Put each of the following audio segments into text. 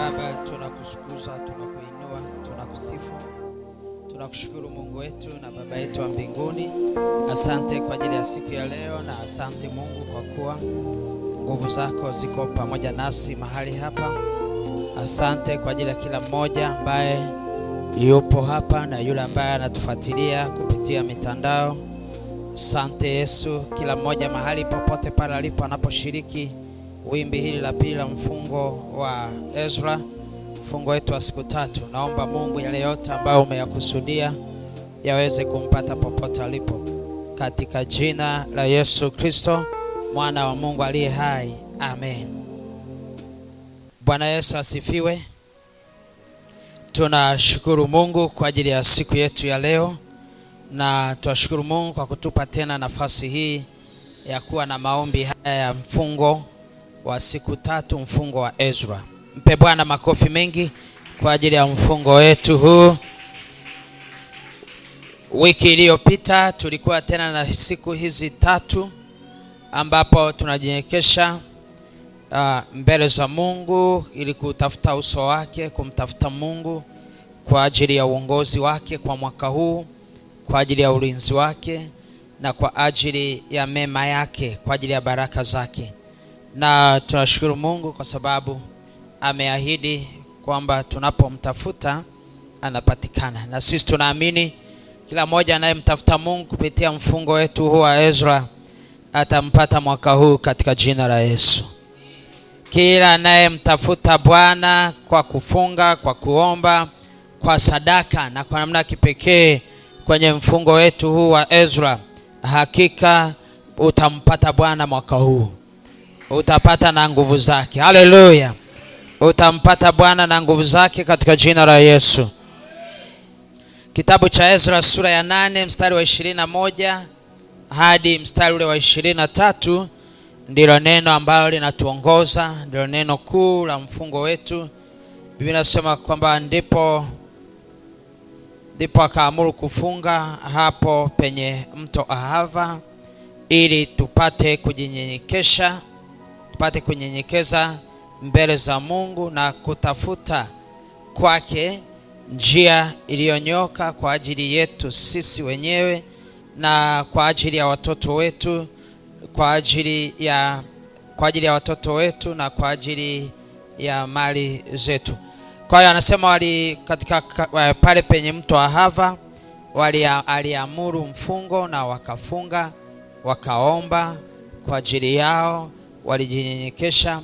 Baba, tunakushukuru, tunakuinua, tunakusifu. Tunakushukuru Mungu wetu na Baba yetu wa mbinguni. Asante kwa ajili ya siku ya leo, na asante Mungu kwa kuwa nguvu zako ziko pamoja nasi mahali hapa. Asante kwa ajili ya kila mmoja ambaye yupo hapa na yule ambaye anatufuatilia kupitia mitandao. Asante Yesu, kila mmoja mahali popote pale alipo anaposhiriki wimbi hili la pili la mfungo wa Ezra, mfungo wetu wa siku 3. Naomba Mungu yale yote ambayo umeyakusudia yaweze kumpata popote alipo, katika jina la Yesu Kristo, mwana wa Mungu aliye hai. Amen. Bwana Yesu asifiwe. Tunashukuru Mungu kwa ajili ya siku yetu ya leo, na tunashukuru Mungu kwa kutupa tena nafasi hii ya kuwa na maombi haya ya mfungo wa siku 3, mfungo wa Ezra. Mpe Bwana makofi mengi kwa ajili ya mfungo wetu huu. Wiki iliyopita tulikuwa tena na siku hizi 3 ambapo tunajinyenyekesha mbele za Mungu ili kutafuta uso wake, kumtafuta Mungu kwa ajili ya uongozi wake kwa mwaka huu, kwa ajili ya ulinzi wake na kwa ajili ya mema yake, kwa ajili ya baraka zake. Na tunashukuru Mungu kwa sababu ameahidi kwamba tunapomtafuta anapatikana. Na sisi tunaamini kila mmoja anayemtafuta Mungu kupitia mfungo wetu huu wa Ezra atampata mwaka huu katika jina la Yesu. Kila anayemtafuta Bwana kwa kufunga, kwa kuomba, kwa sadaka na kwa namna kipekee kwenye mfungo wetu huu wa Ezra, hakika utampata Bwana mwaka huu. Utapata na nguvu zake. Haleluya. Utampata Bwana na nguvu zake katika jina la Yesu. Kitabu cha Ezra sura ya 8 mstari wa 21 hadi mstari ule wa 23 ndilo neno ambalo linatuongoza, ndilo neno kuu la mfungo wetu. Biblia inasema kwamba ndipo akaamuru kufunga hapo penye mto Ahava ili tupate kujinyenyekesha, tupate kunyenyekeza mbele za Mungu na kutafuta kwake njia iliyonyoka kwa ajili yetu sisi wenyewe na kwa ajili ya watoto wetu, kwa ajili ya watoto wetu na kwa ajili ya mali zetu. Kwa hiyo anasema katika pale penye mto Ahava aliamuru mfungo na wakafunga, wakaomba kwa ajili yao, walijinyenyekesha,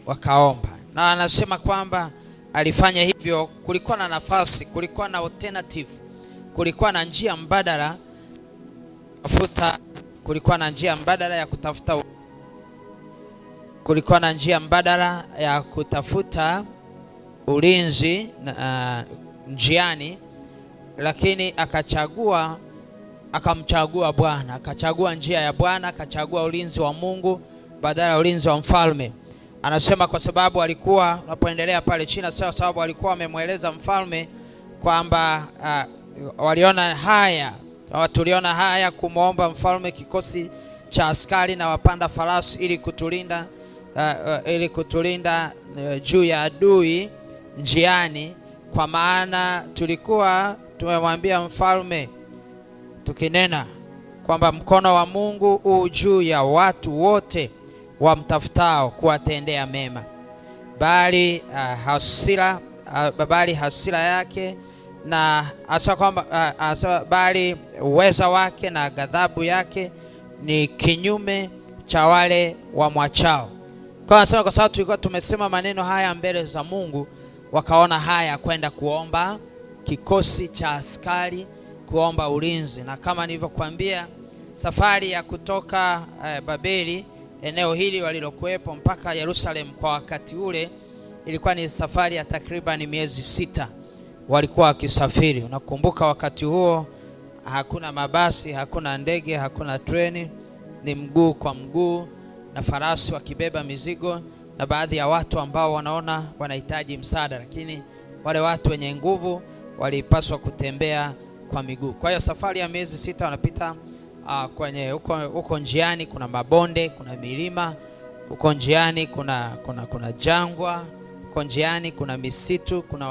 wakaomba. Na anasema kwamba alifanya hivyo, kulikuwa na nafasi, kulikuwa na alternative, kulikuwa na njia mbadala kulikuwa na njia mbadala ya kutafuta ulinzi njiani, lakini akamchagua Bwana, akachagua njia ya Bwana, akachagua ulinzi wa Mungu badala ya ulinzi wa mfalme. Anasema kwa sababu alikuwa, unapoendelea pale chini, sababu alikuwa amemweleza mfalme kwamba tuliona haya kumwomba mfalme kikosi cha askari na wapanda farasi ili kutulinda juu ya adui njiani, kwa maana tulikuwa tumemwambia mfalme tukinena kwamba mkono wa Mungu u juu ya watu wote wamtafutao kuwatendea mema, bali hasira yake na bali uweza wake na ghadhabu yake ni kinyume cha wale wamwachao. Kwa sababu tulikuwa tumesema maneno haya mbele za Mungu, wakaona haya kwenda kuomba kikosi cha askari, kuomba ulinzi. Na kama nilivyokuambia, safari ya kutoka Babeli, eneo hili walilokuwepo, mpaka Yerusalemu kwa wakati ule ilikuwa ni safari ya takriban miezi 6 walikuwa wakisafiri. Unakumbuka wakati huo hakuna mabasi, hakuna ndege, hakuna treni, ni mguu kwa mguu na farasi wakibeba mizigo na baadhi ya watu ambao wanaona wanahitaji msaada, lakini wale watu wenye nguvu walipaswa kutembea kwa miguu. Kwa hiyo safari ya miezi 6 wanapita kwenye huko njiani kuna mabonde, kuna milima, huko njiani kuna jangwa, huko njiani kuna misitu, kuna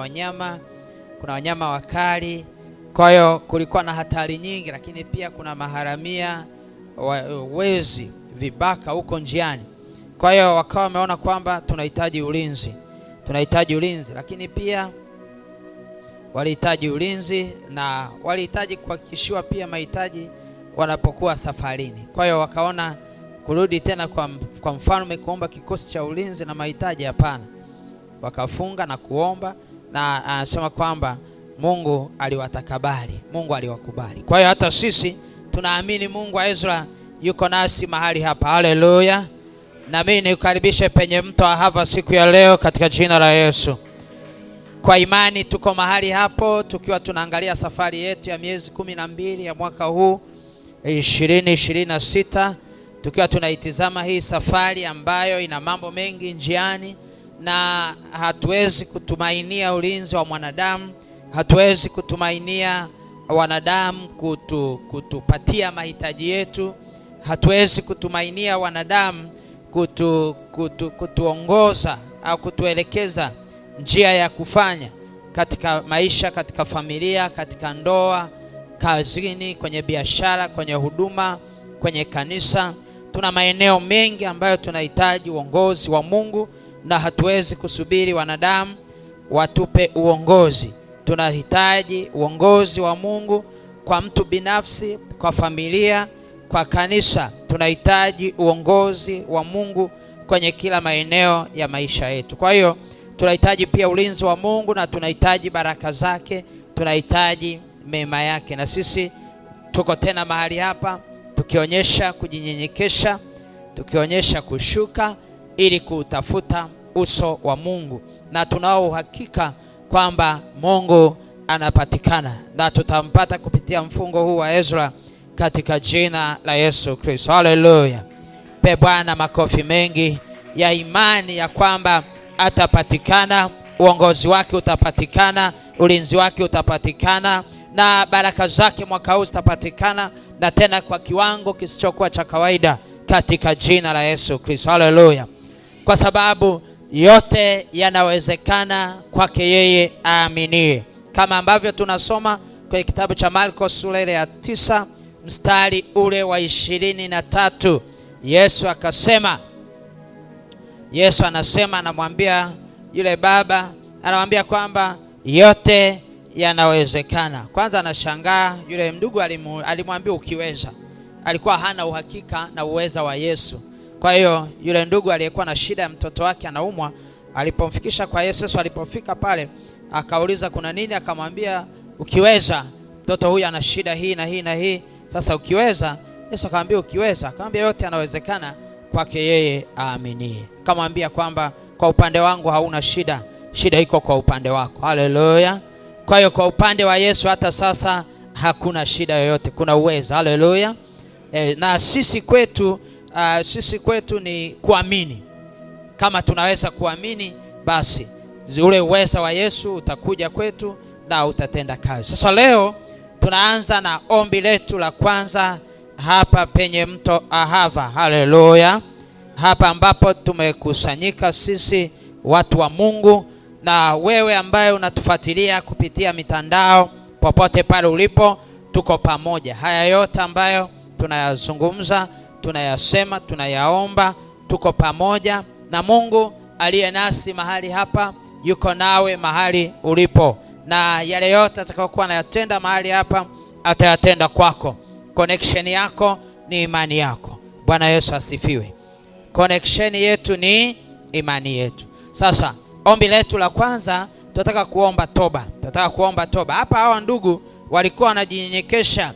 wanyama wakali. Kwa hiyo kulikuwa na hatari nyingi, lakini pia kuna maharamia, wezi, vibaka huko njiani. Kwa hiyo wakawa wameona kwamba tunahitaji ulinzi, lakini pia walihitaji ulinzi na walihitaji kuhakikishiwa pia mahitaji wanapokuwa safarini. Kwa hiyo wakaona kurudi tena kwa mfalme kuomba kikosi cha ulinzi na mahitaji, hapana. Wakafunga na kuomba, na anasema kwamba Mungu aliwatakabali, Mungu aliwakubali. Kwa hiyo hata sisi tunaamini Mungu wa Ezra yuko nasi mahali hapa. Haleluya. Na mimi nikukaribishe penye mto Ahava siku ya leo katika jina la Yesu. Kwa imani tuko mahali hapo tukiwa tunaangalia safari yetu ya miezi 12 ya mwaka huu 2026, tukiwa tunaitizama hii safari ambayo ina mambo mengi njiani, na hatuwezi kutumainia ulinzi wa mwanadamu, hatuwezi kutumainia wanadamu kutupatia mahitaji yetu, hatuwezi kutumainia wanadamu kutuongoza au kutuelekeza njia ya kufanya katika maisha, katika familia, katika ndoa, kazini, kwenye biashara, kwenye huduma, kwenye kanisa. Tuna maeneo mengi ambayo tunahitaji uongozi wa Mungu, na hatuwezi kusubiri wanadamu watupe uongozi. Tunahitaji uongozi wa Mungu kwa mtu binafsi, kwa familia, kwa kanisa. Tunahitaji uongozi wa Mungu kwenye kila maeneo ya maisha yetu. Kwa hiyo tunahitaji pia ulinzi wa Mungu, na tunahitaji baraka zake, tunahitaji mema yake. Na sisi tuko tena mahali hapa tukionyesha kujinyenyekesha, tukionyesha kushuka ili kutafuta uso wa Mungu, na tunao uhakika kwamba Mungu anapatikana na tutampata kupitia mfungo huu wa Ezra katika jina la Yesu Kristo. Haleluya. Pe Bwana makofi mengi ya imani ya kwamba atapatikana, uongozi wake utapatikana, ulinzi wake utapatikana, na baraka zake mwaka huu zitapatikana, na tena kwa kiwango kisichokuwa cha kawaida katika jina la Yesu Kristo. Haleluya. Kwa sababu yote yanawezekana kwake yeye aaminie, kama ambavyo tunasoma kwenye kitabu cha Marko sura ile ya 9 mstari ule wa 23. Yesu anasema, anamwambia yule baba, anamwambia kwamba yote yanawezekana. Kwanza anashangaa, yule ndugu alimwambia ukiweza. Alikuwa hana uhakika na uweza wa Yesu. Kwa hiyo yule ndugu aliyekuwa na shida ya mtoto wake anaumwa, alipomfikisha kwa Yesu, Yesu alipofika pale akauliza kuna nini, akamwambia ukiweza, mtoto huyu ana shida hii na hii na hii. Sasa ukiweza, Yesu akamwambia ukiweza, akamwambia yote yanawezekana kwake yeye aaminie. Akamwambia kwamba kwa upande wangu hauna shida, shida iko kwa upande wako. Haleluya. Kwa hiyo kwa upande wa Yesu hata sasa hakuna shida yoyote, kuna uwezo. Haleluya. Na sisi kwetu ni kuamini. Kama tunaweza kuamini, basi ule uwezo wa Yesu utakuja kwetu na utatenda kazi. Sasa leo tunaanza na ombi letu la kwanza hapa penye mto Ahava. Haleluya. Hapa ambapo tumekusanyika sisi watu wa Mungu, na wewe ambaye unatufuatilia kupitia mitandao, popote pale ulipo, tuko pamoja. Haya yote ambayo tunayazungumza, tunayasema, tunayaomba, tuko pamoja, na Mungu aliye nasi mahali hapa yuko nawe mahali ulipo, na yale yote atakayokuwa anayatenda mahali hapa atayatenda kwako. Connection yako ni imani yako. Bwana Yesu asifiwe. Connection yetu ni imani yetu. Sasa ombi letu la kwanza, tunataka kuomba toba. Hapa hawa ndugu walikuwa wanajinyenyekesha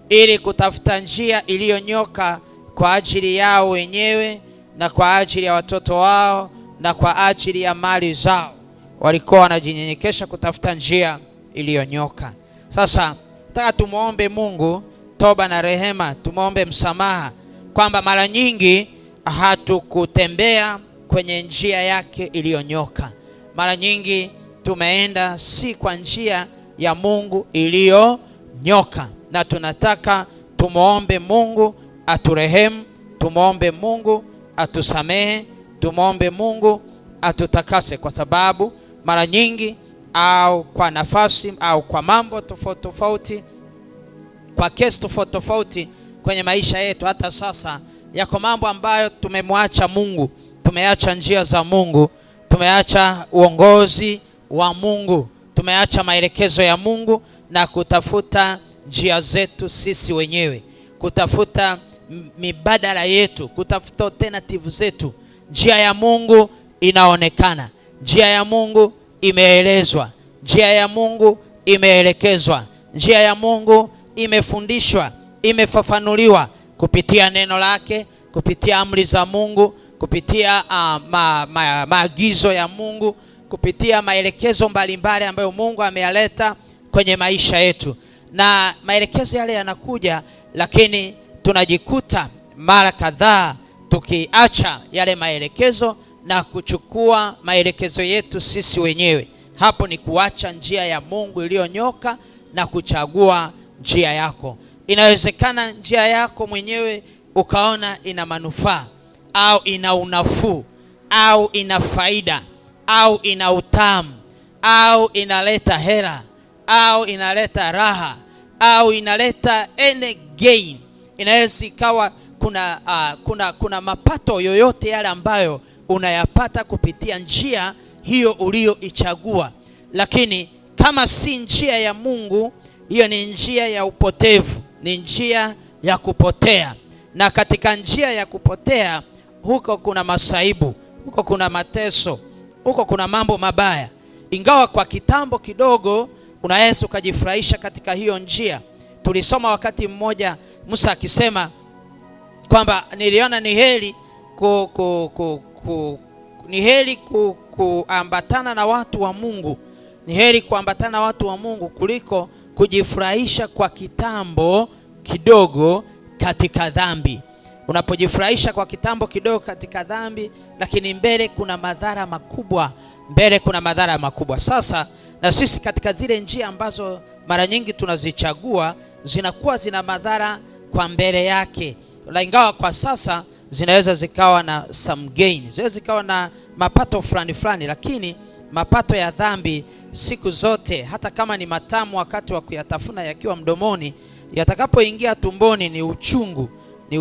ili kutafuta njia iliyonyoka kwa ajili yao wenyewe na kwa ajili ya watoto wao na kwa ajili ya mali zao. Walikuwa wanajinyenyekesha kutafuta njia iliyonyoka. Sasa nataka tumuombe Mungu toba na rehema, tumuombe msamaha kwamba mara nyingi hatukutembea kwenye njia yake iliyonyoka. Mara nyingi tumeenda si kwa njia ya Mungu iliyonyoka, na tunataka tumuombe Mungu aturehemu, tumuombe Mungu atusamehe, tumuombe Mungu atutakase, kwa sababu mara nyingi au kwa nafasi au kwa mambo tofauti tofauti, kwa kesi tofauti tofauti kwenye maisha yetu, hata sasa yako mambo ambayo tumemwacha Mungu, tumeacha njia za Mungu, tumeacha uongozi wa Mungu, tumeacha maelekezo ya Mungu na kutafuta njia zetu sisi wenyewe, kutafuta mibadala yetu, kutafuta alternative zetu. Njia ya Mungu inaonekana, njia ya Mungu imeelezwa, njia ya Mungu imeelekezwa, njia ya Mungu imefundishwa, imefafanuliwa kupitia neno lake, kupitia amri za Mungu, kupitia maagizo ya Mungu, kupitia maelekezo mbalimbali ambayo Mungu ameyaleta kwenye maisha yetu. Na maelekezo yale yanakuja, lakini tunajikuta mara kadhaa tukiacha yale maelekezo na kuchukua maelekezo yetu sisi wenyewe. Hapo ni kuacha njia ya Mungu iliyonyoka na kuchagua njia yako. Inawezekana njia yako mwenyewe ukaona ina manufaa au ina unafuu au ina faida au ina utamu au inaleta hera au inaleta raha au inaleta any gain. Inaweza ikawa kuna mapato yoyote yale ambayo unayapata kupitia njia hiyo ulioichagua, lakini kama si njia ya Mungu, hiyo ni njia ya upotevu, ni njia ya kupotea. Na katika njia ya kupotea, huko kuna masaibu, huko kuna mateso, huko kuna mambo mabaya. Ingawa kwa kitambo kidogo unaweza ukajifurahisha katika hiyo njia. Tulisoma wakati mmoja Musa akisema kwamba niliona ni heri kuambatana na watu wa Mungu, ni heri kuambatana na watu wa Mungu kuliko kujifurahisha kwa kitambo kidogo katika dhambi. Unapojifurahisha kwa kitambo kidogo katika dhambi, lakini mbele kuna madhara makubwa, mbele kuna madhara makubwa. Sasa na sisi katika zile njia ambazo mara nyingi tunazichagua, zinakuwa zina madhara kwa mbele yake. Ingawa kwa sasa zinaweza zikawa na some gain, zinaweza zikawa na mapato fulani, lakini mapato ya dhambi siku zote, hata kama ni matamu wakati wa kuyatafuna yakiwa mdomoni, yatakapoingia tumboni ni uchungu, ni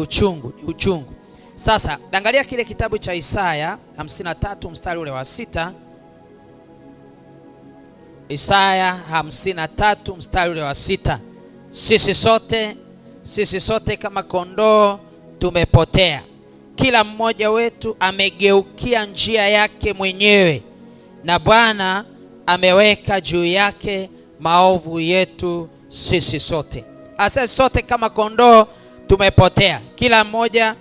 uchungu. Sasa angalia kile kitabu cha Isaya 53 mstari ule wa 6. Isaya 53 mstari ule wa 6. Sisi sote kama kondoo tumepotea, kila mmoja wetu amegeukia njia yake mwenyewe, na Bwana ameweka juu yake maovu yetu sisi sote. Asa sote kama kondoo tumepotea, kila mmoja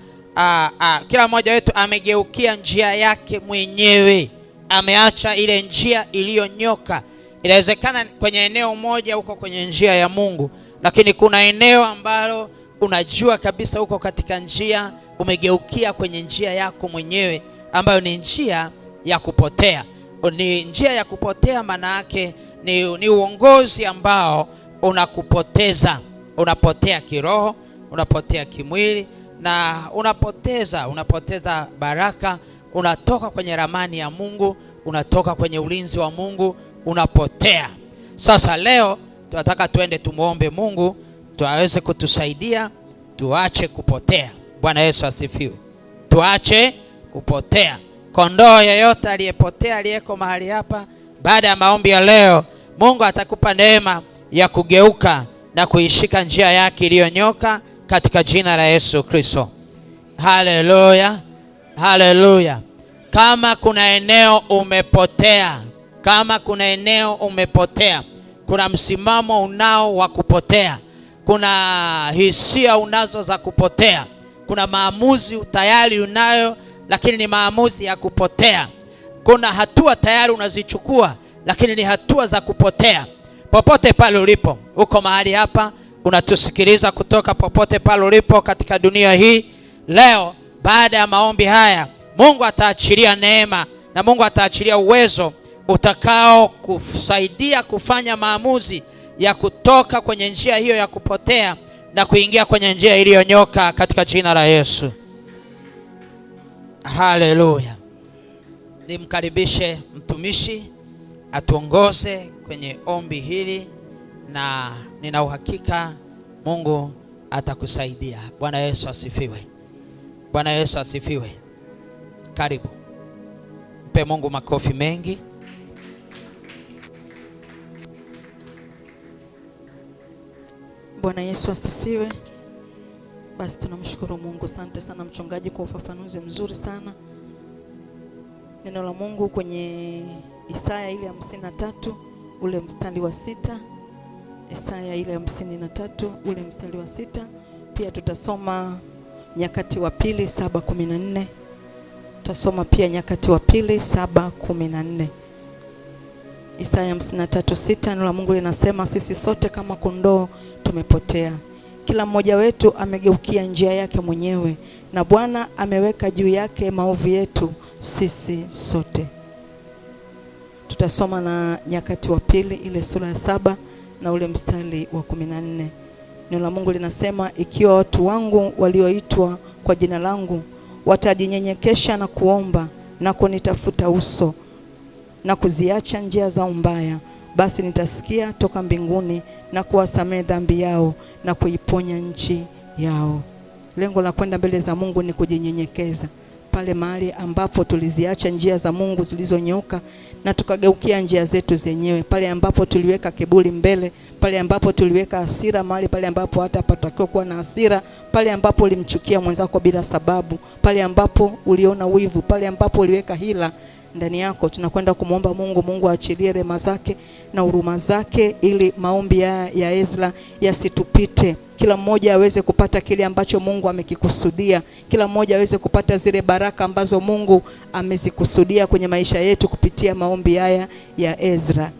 wetu amegeukia njia yake mwenyewe, ameacha ile njia iliyonyoka. Inawezekana kwenye eneo moja uko kwenye njia ya Mungu, lakini kuna eneo ambalo unajua kabisa uko katika njia, umegeukia kwenye njia yako mwenyewe, ambayo ni njia ya kupotea. Ni njia ya kupotea, maana yake ni uongozi ambao unakupoteza. Unapotea kiroho, unapotea kimwili, na unapoteza baraka. Unatoka kwenye ramani ya Mungu, unatoka kwenye ulinzi wa Mungu, unapotea. Sasa leo tunataka tuende tumuombe Mungu tuweze kutusaidia tuache kupotea. Bwana Yesu asifiwe. Tuache kupotea. Kondoo yeyote aliyepotea, aliyeko mahali hapa, baada ya maombi ya leo, Mungu atakupa neema ya kugeuka na kuishika njia yake iliyonyoka katika jina la Yesu Kristo. Haleluya, haleluya. Kama kuna eneo umepotea, kuna msimamo unao wa kupotea, kuna hisia unazo za kupotea, kuna maamuzi tayari unayo lakini ni maamuzi ya kupotea, kuna hatua tayari unazichukua lakini ni hatua za kupotea. Popote pale ulipo, uko mahali hapa unatusikiliza kutoka popote pale ulipo katika dunia hii, leo baada ya maombi haya, Mungu ataachilia neema na Mungu ataachilia uwezo utakao kusaidia kufanya maamuzi ya kutoka kwenye njia hiyo ya kupotea na kuingia kwenye njia iliyonyoka katika jina la Yesu. Haleluya. nimkaribishe mtumishi atuongoze kwenye ombi hili, na nina uhakika Mungu atakusaidia. Bwana Yesu asifiwe. Bwana Yesu asifiwe. Karibu. Mpe Mungu makofi mengi. Bwana Yesu asifiwe. Basi tunamshukuru Mungu. Asante sana mchungaji kwa ufafanuzi mzuri sana. Neno la Mungu kwenye Isaya ile 53 ule mstari wa 6. Isaya ile 53 ule mstari wa 6. Pia tutasoma Nyakati wa Pili 7:14. Tutasoma pia Nyakati wa Pili 7:14. Isaya 53:6, neno la Mungu linasema, sisi sote kama kondoo tumepotea, kila mmoja wetu amegeukia njia yake mwenyewe, na Bwana ameweka juu yake maovu yetu sisi sote. Tutasoma na Nyakati wa Pili ile sura ya 7 na ule mstari wa 14. Neno la Mungu linasema, ikiwa watu wangu walioitwa kwa jina langu watajinyenyekesha na kuomba na kunitafuta uso na kuziacha njia zao mbaya, basi nitasikia toka mbinguni na kuwasamehe dhambi yao na kuiponya nchi yao. Lengo la kwenda mbele za Mungu ni kujinyenyekeza. Pale mahali ambapo tuliziacha njia za Mungu zilizonyoka na tukageukia njia zetu zenyewe, pale ambapo tuliweka kiburi mbele, pale ambapo tuliweka hasira mahali pale ambapo hata hapatakiwa kuwa na hasira, pale ambapo ulimchukia mwenzako bila sababu, pale ambapo uliona wivu, pale ambapo uliweka hila ndani yako, tunakwenda kumuomba Mungu. Mungu aachilie rehema zake na huruma zake, ili maombi ya Ezra yasitupite. Kila mmoja aweze kupata kile ambacho Mungu amekikusudia. Kila mmoja aweze kupata zile baraka ambazo Mungu amezikusudia kwenye maisha yetu kupitia maombi haya ya Ezra.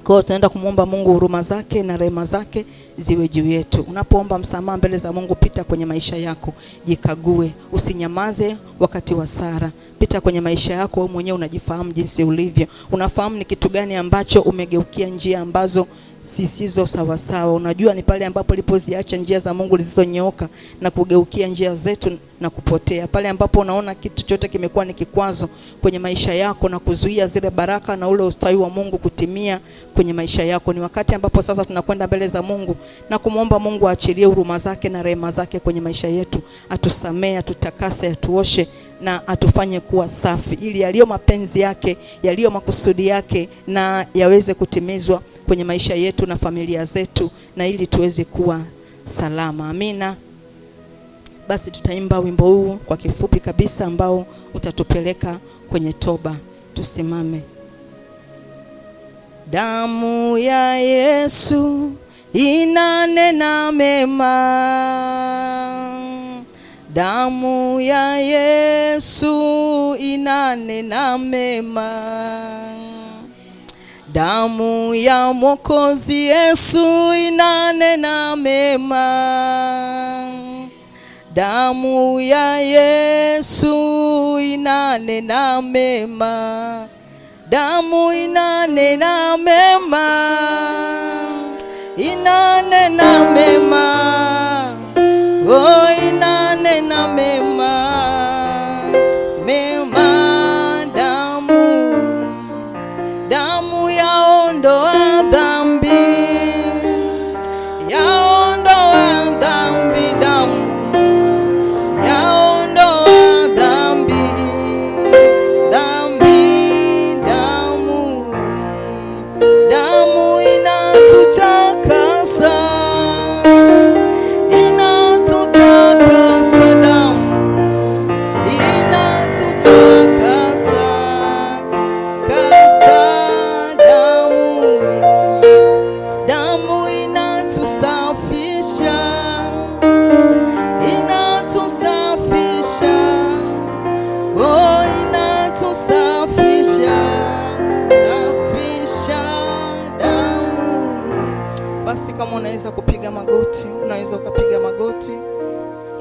Kwa hiyo tunaenda kumuomba Mungu, huruma zake na rehema zake ziwe juu yetu. Unapoomba msamaha mbele za Mungu, pita kwenye maisha yako, jikague, usinyamaze wakati wa sala. Pita kwenye maisha yako, wewe mwenyewe unajifahamu jinsi ulivyo. Unafahamu ni kitu gani ambacho umegeukia njia ambazo sisizo sawa sawa. Unajua ni pale ambapo ulipoziacha njia za Mungu zilizonyooka na kugeukia njia zetu na kupotea. Pale ambapo unaona kitu chote kimekuwa ni kikwazo kwenye maisha yako na kuzuia zile baraka na ule ustawi wa Mungu kutimia kwenye maisha yako. Ni wakati ambapo sasa tunakwenda mbele za Mungu na kumuomba Mungu aachilie huruma zake na rehema zake kwenye maisha yetu. Atusamee, atutakase, atuoshe na atufanye kuwa safi, ili yaliyo mapenzi yake, yaliyo makusudi yake na yaweze kutimizwa kwenye maisha yetu na familia zetu, na ili tuweze kuwa salama. Amina. Basi tutaimba wimbo huu kwa kifupi kabisa ambao utatupeleka kwenye toba. Tusimame. Damu ya Yesu inanena mema, damu ya Yesu inanena mema, damu ya Mwokozi Yesu inanena mema, damu ya Yesu inanena mema, damu inanena mema, inanena mema, oh inanena mema, mema damu, damu yaondoa dhambi, yaondoa dhambi, damu yaondoa dhambi, dhambi, damu, damu inatutakasa, inatutakasa, damu inatutakasa, kasa, damu, damu inatusafisha, inatusafisha, oh inatusafisha, safisha damu. Basi kama unaweza kupiga magoti, unaweza ukapiga magoti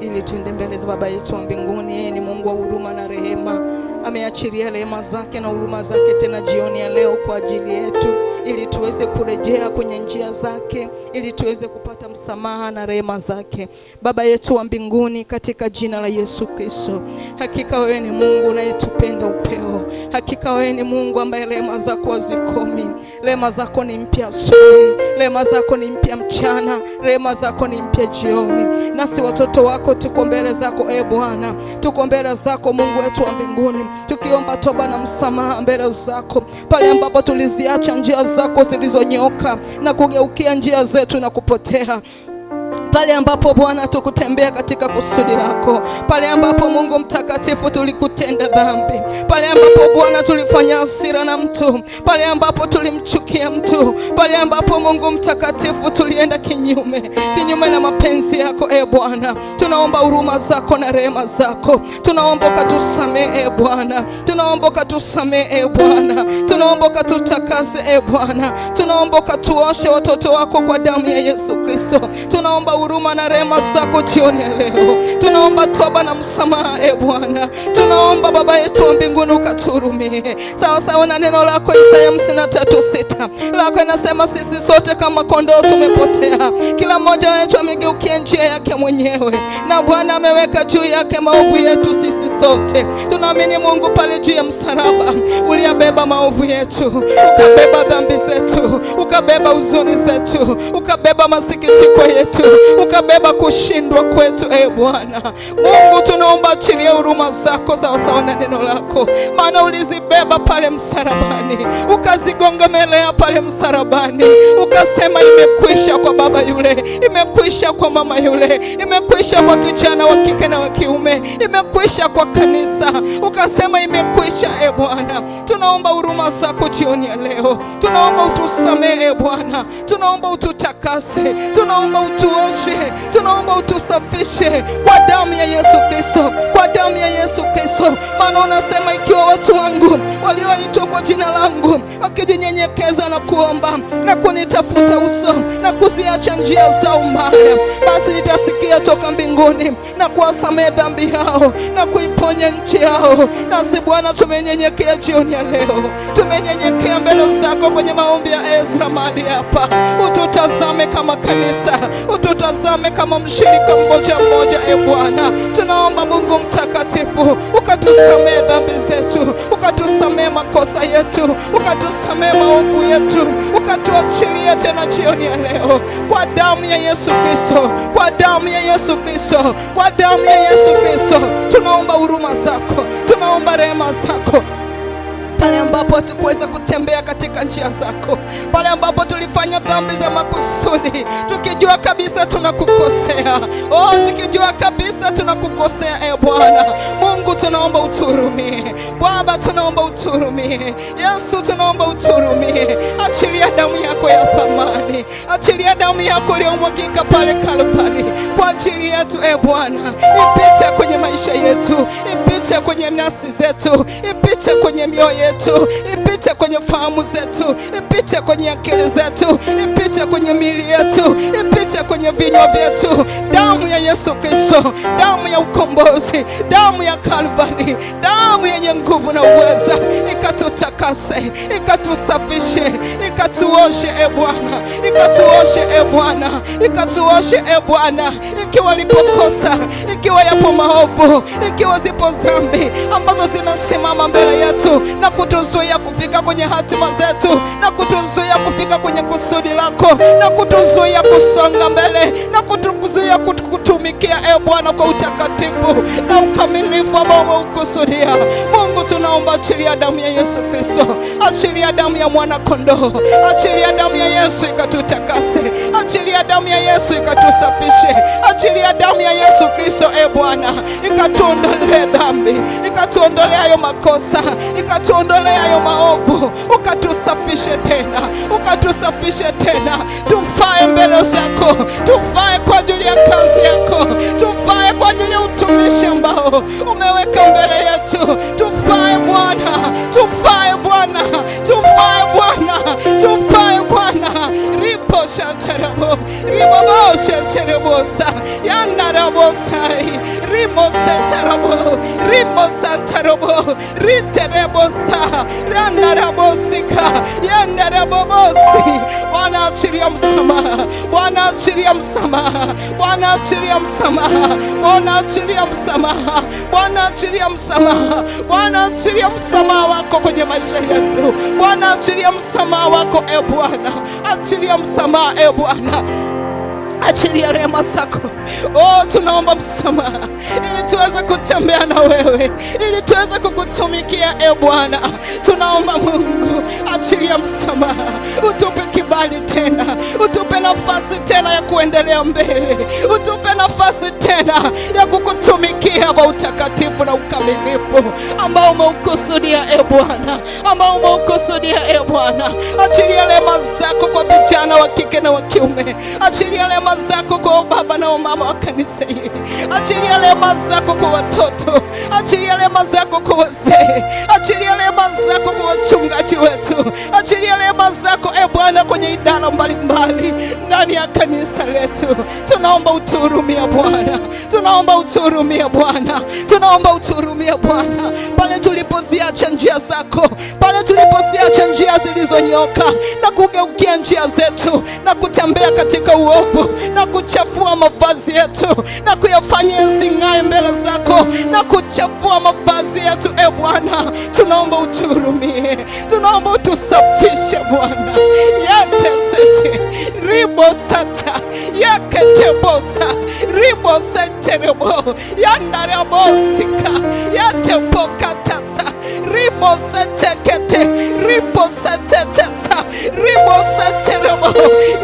ili tuende mbele za Baba yetu wa mbinguni. Yeye ni Mungu wa huruma na rehema. Ameachilia rehema zake na huruma zake tena jioni ya leo kwa ajili yetu, ili tuweze kurejea kwenye njia zake, ili tuweze kupata msamaha na rehema zake. Baba yetu wa mbinguni, katika jina la Yesu Kristo, hakika wewe ni Mungu unayetupenda upeo. Hakika wewe ni Mungu ambaye rehema zako hazikomi. Rehema zako ni mpya asubuhi, rehema zako ni mpya mchana, rehema zako ni mpya jioni. Nasi watoto wako tuko mbele zako Bwana, tuko mbele zako Mungu wetu wa mbinguni, tukiomba toba na msamaha mbele zako pale ambapo tuliziacha njia zako zilizonyoka na kugeukia njia zetu na kupotea. Pale ambapo Bwana tukutembea katika kusudi lako, pale ambapo Mungu mtakatifu tulikutenda dhambi, pale ambapo Bwana tulifanya hasira na mtu, pale ambapo tulimchukia mtu, pale ambapo Mungu mtakatifu tulienda kinyume na mapenzi yako Bwana, tunaomba huruma zako na rehema zako. Tunaomba ukatusamehe Bwana, tunaomba ukatusamehe Bwana, tunaomba ukatutakase Bwana, tunaomba ukatuoshe watoto wako kwa damu ya Yesu Kristo. Tunaomba huruma na rehema zako jioni ya leo. Tunaomba toba na msamaha Bwana. Tunaomba Baba yetu wa mbinguni ukatuhurumie. Sawa sawa na neno lako Isaya 53:6. Lako inasema sisi sote kama kondoo tumepotea, kila mmoja wetu amegeukia njia yake mwenyewe, na Bwana ameweka juu yake maovu yetu sisi sote. Tunaamini Mungu pale juu ya msalaba uliyabeba maovu yetu, ukabeba dhambi zetu, ukabeba huzuni zetu, ukabeba masikitiko yetu, ukabeba kushindwa kwetu Bwana. Mungu tunaomba achilia huruma zako sawa sawa na neno lako, maana ulizibeba pale msalabani, ukazigongemelea pale msalabani, ukasema imekwisha kwa baba yule, imekwisha kwa mama yule, imekwisha kwa kijana wa kike na wa kiume, imekwisha kwa kanisa, ukasema imekwisha Bwana. Tunaomba huruma zako jioni ya leo. Tunaomba utusamehe Bwana, tunaomba ututakase, tunaomba utuoshe, tunaomba utusafishe kwa damu ya Yesu Kristo, kwa damu ya Yesu Kristo. Maana unasema ikiwa watu wangu walioitwa kwa jina langu wakijinyenyekeza na kuomba na kunitafuta uso na kuziacha njia zao mbaya, basi nitasikia toka mbinguni na kuwasamehe dhambi yao na kuiponya nchi yao. Nasi Bwana tumenyenyekea jioni ya leo, tumenyenyekea mbele zako kwenye maombi ya Ezra mahali hapa. Ututazame kama kanisa, ututazame kama mshirika mmoja mmoja Bwana. Tunaomba Mungu mtakatifu ukatusamehe dhambi zetu, ukatusamehe makosa yetu, ukatusamehe maovu yetu, ukatuachilia tena jioni ya leo kwa damu ya Yesu Kristo, kwa damu ya Yesu Kristo, kwa damu ya Yesu Kristo. Tunaomba huruma zako, tunaomba rehema zako pale ambapo hatukuweza kutembea katika njia zako, pale ambapo tulifanya dhambi za makusudi tukijua kabisa tunakukosea. Tukijua kabisa tunakukosea Bwana. Mungu tunaomba utuhurumie. Baba tunaomba utuhurumie. Yesu tunaomba utuhurumie. Achilia damu yako ya thamani, achilia damu yako iliyomwagika pale Kalvari kwa ajili yetu Bwana. Ipite kwenye maisha yetu, ipite kwenye nafsi zetu, ipite kwenye mioyo yetu, ipite kwenye fahamu zetu, ipite kwenye akili zetu, ipite kwenye miili yetu, ipite kwenye vinywa vyetu. Damu ya Yesu Kristo, damu ya ukombozi, damu ya Kalvari, damu yenye nguvu na uweza, ikatutakase, ikatusafishe, ikatuoshe Bwana, ikatuoshe Bwana, ikatuoshe Bwana. Ikiwa lipokosa, ikiwa yapo maovu, ikiwa zipo dhambi ambazo zimesimama mbele yetu na kutuzuia kufika kwenye hatima zetu, na kutuzuia kufika kwenye kusudi lako, na kutuzuia kusonga mbele, na kutuzuia kutumikia Bwana kwa utakatifu na ukamilifu ambao umekusudia. Mungu tunaomba achilia damu ya Yesu Kristo, achilia damu ya mwana kondoo, achilia damu ya Yesu ikatutakase, achilia damu ya Yesu ikatusafishe, achilia damu ya Yesu Kristo Bwana ikatuondolee dhambi, ikatuondolee hayo makosa, ikatuondolee hayo maovu, ukatusafishe tena, ukatusafishe tena. Tufae mbele zako, tufae kwa ajili ya kazi yako, tufae kwa ajili ya utumishi ambao umeweka mbele yetu. Tufae Bwana, tufae Bwana, tufae Bwana, tufae Bwana. Ripo shantarabo, ribobo shantarebosa, yandarabosai, rimo santarabo, rimo santarabo, riterebosa, yandarabosika, yandarabobosi, achilia msamaha. Bwana achilia msamaha. Bwana achilia msamaha. Bwana achilia msamaha. Bwana achilia msamaha. Bwana achilia msamaha wako kwenye maisha yetu. Bwana achilia msamaha wako Bwana. Achilia msamaha Bwana. Achilia rehema zako. Tunaomba msamaha ili tuweze kutembea na wewe, ili tuweze kukutumikia Bwana. Tunaomba Mungu, achilia msamaha. Utupe kibali tena, utupe nafasi tena ya kuendelea mbele, utupe nafasi tena ya kukutumikia kwa utakatifu na ukamilifu ambao umeukusudia Bwana, ambao umeukusudia Bwana. Achilia rehema zako kwa vijana wa kike na wa kiume. Achilia rehema zako kwa baba na mama wa kanisa hili. Achilia rehema zako kwa watoto. Achilia rehema zako kwa wazee. Achilia rehema zako kwa wachungaji wetu. Achilia rehema zako Bwana kwenye idara mbalimbali ndani ya kanisa letu. Tunaomba utuhurumie Bwana. Tunaomba utuhurumie Bwana. Tunaomba utuhurumie Bwana. Pale tulipoziacha njia zako, pale tulipoziacha njia zilizonyoka na kugeukia njia zetu na kutembea katika uovu na kuchafua mavazi yetu na kuyafanya yasing'ae mbele zako na kuchafua mavazi yetu Bwana, tunaomba utuhurumie. Tunaomba utusafishe Bwana. Yatesete ribo sata yaketebosa ribo senterebo yandarebosika yatepokatasa ribo setekete ribo setetesa ribo senterebo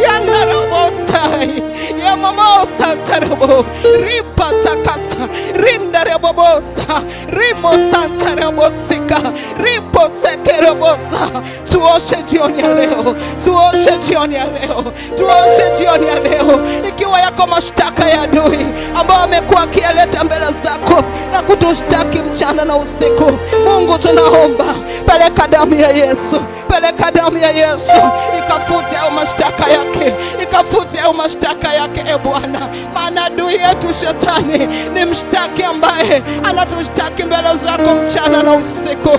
yandarebosai yamamosa terebo ripa takasa rindarebobosa rimo santarebosika ripo sekerebosa. Tuoshe jioni ya leo, tuoshe jioni ya leo, tuoshe jioni ya leo. Ikiwa yako mashtaka ya adui ambao amekuwa akiyaleta mbele zako na kutushtaki mchana na usiku, Mungu tunaomba, peleka damu ya Yesu, peleka damu ya Yesu ikafute au mashtaka yake, ikafute au mashtaka yake Bwana. Maana adui yetu shetani ni mshtaki ambaye anatushtaki mbele zako mchana na usiku.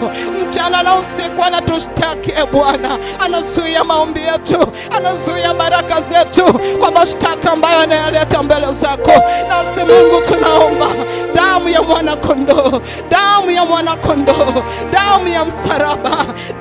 Mchana na usiku anatushtaki Bwana, anazuia maombi yetu, anazuia baraka zetu kwa mashtaka ambayo anayaleta mbele zako. Nasi Mungu tunaomba damu ya mwana kondoo, damu ya mwana kondoo, damu ya msalaba,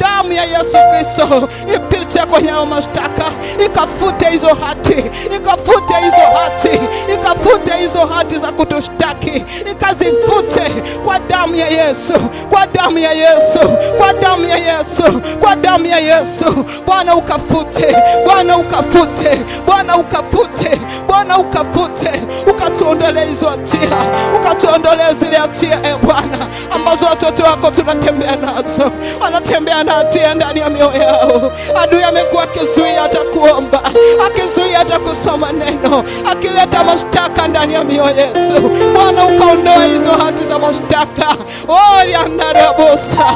damu ya Yesu Kristo ipite kwenye mashtaka, ikafute hizo hati, ikafute hizo hati, ikafute hizo hati za kutushtaki, ikazifute kwa damu ya Yesu, kwa damu ya Yesu, kwa damu ya Yesu, kwa damu ya Yesu. Bwana ukafute, Bwana ukafute, Bwana ukafute, Bwana ukafute, ukatuondolee hizo hatia, ukatuondolee zile hatia Bwana ambazo watoto wako tunatembea nazo, wanatembea na hatia ndani ya mioyo yao. Adui amekuwa akizuia hata kuomba, akizuia hata kusoma neno, akileta mashtaka ndani ya mioyo yetu. Bwana ukaondoa hizo hati za mashtaka. Yandarebosa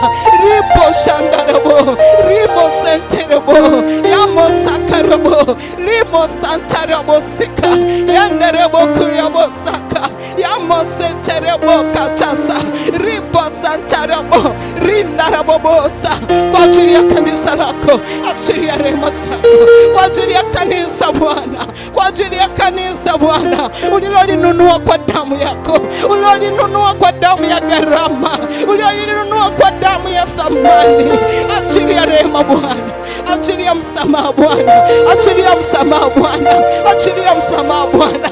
ripo shandarebo ribo senterebo yamo sakarebo ribo santarebo sika yandarebo kuriabo saka yamo senterebo katasa ribo santarebo rindarebobosa. Kwa ajili ya kanisa lako, achilia rehema zako kwa ajili ya kanisa Bwana, kwa ajili ya kanisa Bwana ulilolinunua kwa damu yako, ulilolinunua kwa damu ya gharama, ulilolinunua kwa damu ya thamani. Achilia rehema Bwana, achilia msamaha Bwana, achilia msamaha Bwana, achilia msamaha Bwana.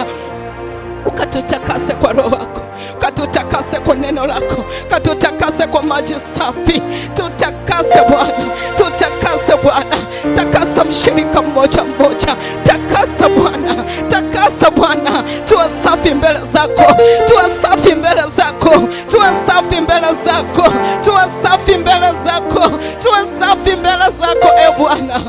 Ukatutakase kwa roho wako, ukatutakase kwa neno lako, ukatutakase kwa maji safi. Tutakase Bwana, tutakase Bwana, takasa mshirika mmoja mmoja, takasa Bwana, takasa Bwana. Tuwe safi mbele zako, tuwe safi mbele zako, tuwe safi mbele zako, tuwe safi mbele zako, tuwe safi mbele zako Bwana.